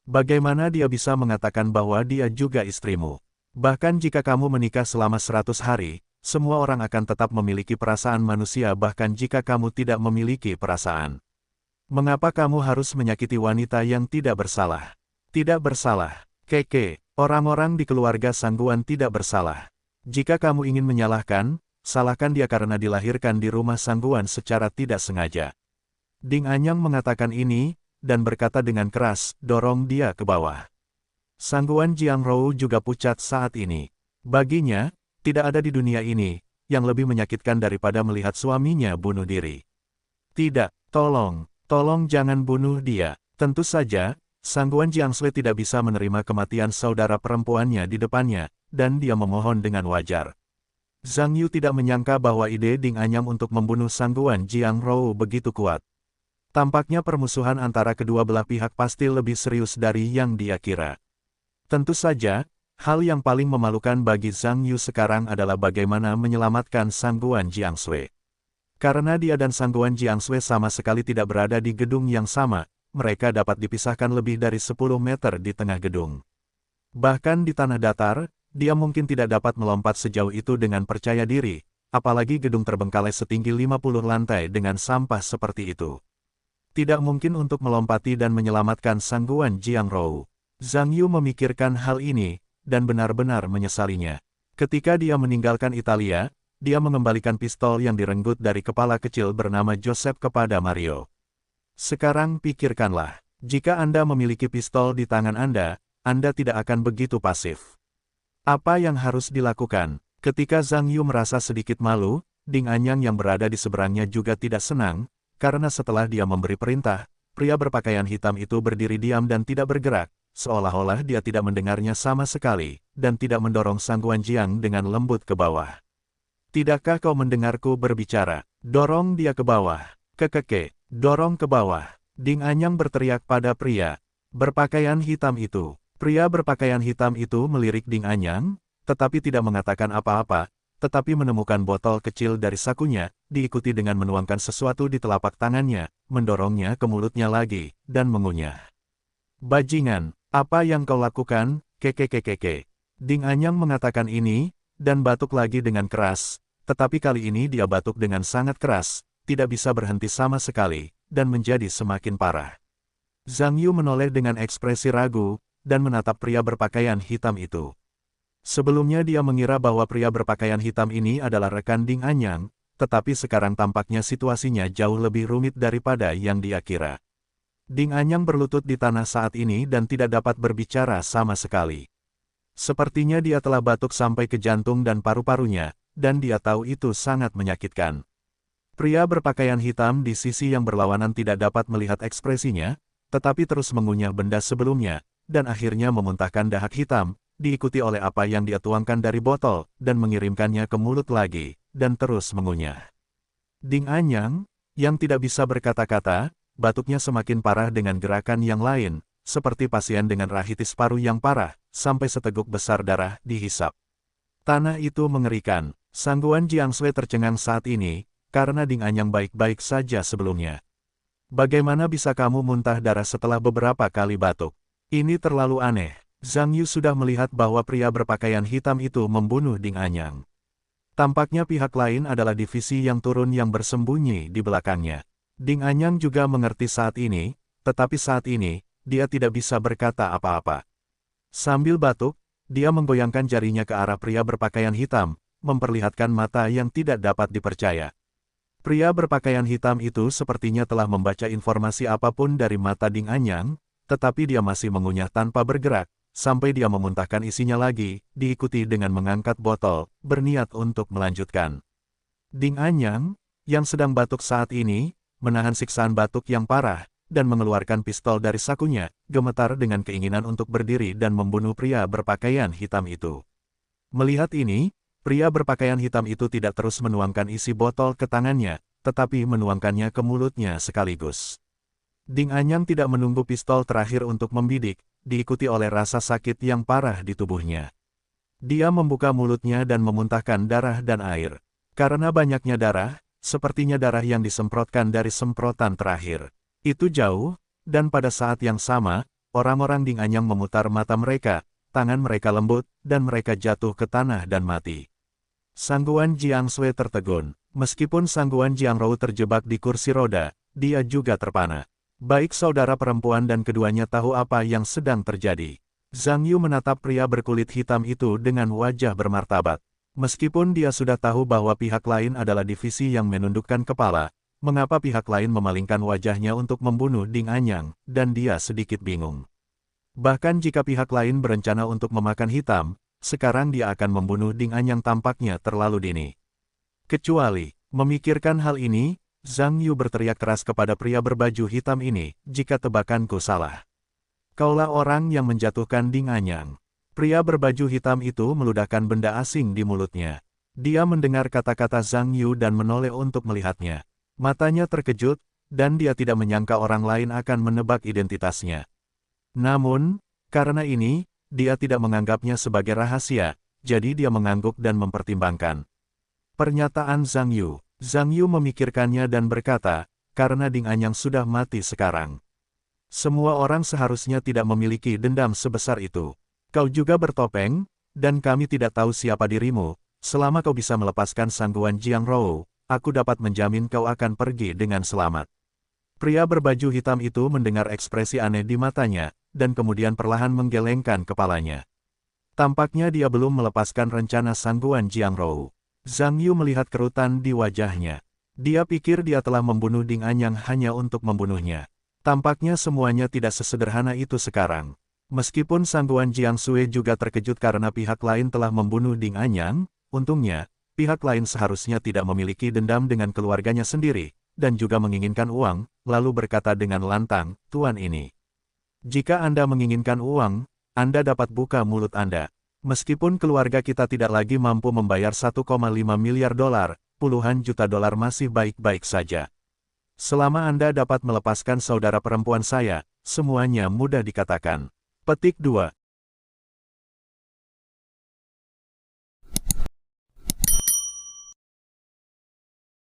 Bagaimana dia bisa mengatakan bahwa dia juga istrimu? Bahkan jika kamu menikah selama 100 hari, semua orang akan tetap memiliki perasaan manusia bahkan jika kamu tidak memiliki perasaan. Mengapa kamu harus menyakiti wanita yang tidak bersalah? Tidak bersalah. Keke, orang-orang di keluarga Sangguan tidak bersalah. Jika kamu ingin menyalahkan, salahkan dia karena dilahirkan di rumah Sangguan secara tidak sengaja. Ding Anyang mengatakan ini, dan berkata dengan keras, dorong dia ke bawah. Sangguan Jiang Rou juga pucat saat ini. Baginya, tidak ada di dunia ini, yang lebih menyakitkan daripada melihat suaminya bunuh diri. Tidak, tolong jangan bunuh dia. Tentu saja, Sangguan Jiang Sui tidak bisa menerima kematian saudara perempuannya di depannya, dan dia memohon dengan wajar. Zhang Yu tidak menyangka bahwa ide Ding Anyang untuk membunuh Sangguan Jiang Rou begitu kuat. Tampaknya permusuhan antara kedua belah pihak pasti lebih serius dari yang dia kira. Tentu saja, hal yang paling memalukan bagi Zhang Yu sekarang adalah bagaimana menyelamatkan Sangguan Jiang Sui. Karena dia dan Sangguan Jiang Sui sama sekali tidak berada di gedung yang sama, mereka dapat dipisahkan lebih dari 10 meter di tengah gedung. Bahkan di tanah datar, dia mungkin tidak dapat melompat sejauh itu dengan percaya diri, apalagi gedung terbengkalai setinggi 50 lantai dengan sampah seperti itu. Tidak mungkin untuk melompati dan menyelamatkan sangguan Jiangrou. Zhang Yu memikirkan hal ini, dan benar-benar menyesalinya. Ketika dia meninggalkan Italia, dia mengembalikan pistol yang direnggut dari kepala kecil bernama Joseph kepada Mario. Sekarang pikirkanlah, jika Anda memiliki pistol di tangan Anda tidak akan begitu pasif. Apa yang harus dilakukan? Ketika Zhang Yu merasa sedikit malu, Ding Anyang yang berada di seberangnya juga tidak senang, karena setelah dia memberi perintah, pria berpakaian hitam itu berdiri diam dan tidak bergerak, seolah-olah dia tidak mendengarnya sama sekali, dan tidak mendorong Sangguan Jiang dengan lembut ke bawah. Tidakkah kau mendengarku berbicara? Dorong dia ke bawah. Kekeke, dorong ke bawah. Ding Anyang berteriak pada pria berpakaian hitam itu. Pria berpakaian hitam itu melirik Ding Anyang, tetapi tidak mengatakan apa-apa, tetapi menemukan botol kecil dari sakunya, diikuti dengan menuangkan sesuatu di telapak tangannya, mendorongnya ke mulutnya lagi, dan mengunyah. Bajingan, apa yang kau lakukan? Kekekekeke. Ding Anyang mengatakan ini, dan batuk lagi dengan keras, tetapi kali ini dia batuk dengan sangat keras, tidak bisa berhenti sama sekali, dan menjadi semakin parah. Zhang Yu menoleh dengan ekspresi ragu, dan menatap pria berpakaian hitam itu. Sebelumnya dia mengira bahwa pria berpakaian hitam ini adalah rekan Ding Anyang, tetapi sekarang tampaknya situasinya jauh lebih rumit daripada yang dia kira. Ding Anyang berlutut di tanah saat ini dan tidak dapat berbicara sama sekali. Sepertinya dia telah batuk sampai ke jantung dan paru-parunya, dan dia tahu itu sangat menyakitkan. Pria berpakaian hitam di sisi yang berlawanan tidak dapat melihat ekspresinya, tetapi terus mengunyah benda sebelumnya, dan akhirnya memuntahkan dahak hitam, diikuti oleh apa yang dia tuangkan dari botol, dan mengirimkannya ke mulut lagi, dan terus mengunyah. Ding Anyang, yang tidak bisa berkata-kata, batuknya semakin parah dengan gerakan yang lain, seperti pasien dengan rahitis paru yang parah, sampai seteguk besar darah dihisap. Tanah itu mengerikan. Sangguan Jiangsui tercengang saat ini, karena Ding Anyang baik-baik saja sebelumnya. Bagaimana bisa kamu muntah darah setelah beberapa kali batuk? Ini terlalu aneh. Zhang Yu sudah melihat bahwa pria berpakaian hitam itu membunuh Ding Anyang. Tampaknya pihak lain adalah divisi yang turun yang bersembunyi di belakangnya. Ding Anyang juga mengerti saat ini, tetapi saat ini, dia tidak bisa berkata apa-apa. Sambil batuk, dia menggoyangkan jarinya ke arah pria berpakaian hitam, memperlihatkan mata yang tidak dapat dipercaya. Pria berpakaian hitam itu sepertinya telah membaca informasi apapun dari mata Ding Anyang, tetapi dia masih mengunyah tanpa bergerak, sampai dia memuntahkan isinya lagi, diikuti dengan mengangkat botol, berniat untuk melanjutkan. Ding Anyang, yang sedang batuk saat ini, menahan siksaan batuk yang parah, dan mengeluarkan pistol dari sakunya, gemetar dengan keinginan untuk berdiri dan membunuh pria berpakaian hitam itu. Melihat ini, pria berpakaian hitam itu tidak terus menuangkan isi botol ke tangannya, tetapi menuangkannya ke mulutnya sekaligus. Ding Anyang tidak menunggu pistol terakhir untuk membidik, diikuti oleh rasa sakit yang parah di tubuhnya. Dia membuka mulutnya dan memuntahkan darah dan air. Karena banyaknya darah, sepertinya darah yang disemprotkan dari semprotan terakhir. Itu jauh, dan pada saat yang sama, orang-orang Ding Anyang memutar mata mereka, tangan mereka lembut, dan mereka jatuh ke tanah dan mati. Sangguan Jiangsui tertegun. Meskipun Sangguan Jiangrou terjebak di kursi roda, dia juga terpana. Baik saudara perempuan dan keduanya tahu apa yang sedang terjadi. Zhang Yu menatap pria berkulit hitam itu dengan wajah bermartabat. Meskipun dia sudah tahu bahwa pihak lain adalah divisi yang menundukkan kepala, mengapa pihak lain memalingkan wajahnya untuk membunuh Ding Anyang, dan dia sedikit bingung. Bahkan jika pihak lain berencana untuk memakan hitam, sekarang dia akan membunuh Ding Anyang tampaknya terlalu dini. Kecuali, memikirkan hal ini, Zhang Yu berteriak keras kepada pria berbaju hitam ini, jika tebakanku salah. Kaulah orang yang menjatuhkan Ding Anyang. Pria berbaju hitam itu meludahkan benda asing di mulutnya. Dia mendengar kata-kata Zhang Yu dan menoleh untuk melihatnya. Matanya terkejut, dan dia tidak menyangka orang lain akan menebak identitasnya. Namun, karena ini, dia tidak menganggapnya sebagai rahasia, jadi dia mengangguk dan mempertimbangkan pernyataan Zhang Yu. Zhang Yu memikirkannya dan berkata, karena Ding Anyang sudah mati sekarang. Semua orang seharusnya tidak memiliki dendam sebesar itu. Kau juga bertopeng, dan kami tidak tahu siapa dirimu. Selama kau bisa melepaskan sangguan Jiang Rou, aku dapat menjamin kau akan pergi dengan selamat. Pria berbaju hitam itu mendengar ekspresi aneh di matanya, dan kemudian perlahan menggelengkan kepalanya. Tampaknya dia belum melepaskan rencana sangguan Jiang Rou. Zhang Yu melihat kerutan di wajahnya. Dia pikir dia telah membunuh Ding Anyang hanya untuk membunuhnya. Tampaknya semuanya tidak sesederhana itu sekarang. Meskipun sangguan Jiang Sui juga terkejut karena pihak lain telah membunuh Ding Anyang, untungnya, pihak lain seharusnya tidak memiliki dendam dengan keluarganya sendiri, dan juga menginginkan uang, lalu berkata dengan lantang, "Tuan ini. Jika Anda menginginkan uang, Anda dapat buka mulut Anda. Meskipun keluarga kita tidak lagi mampu membayar 1,5 miliar dolar, puluhan juta dolar masih baik-baik saja. Selama Anda dapat melepaskan saudara perempuan saya, semuanya mudah dikatakan." Petik 2.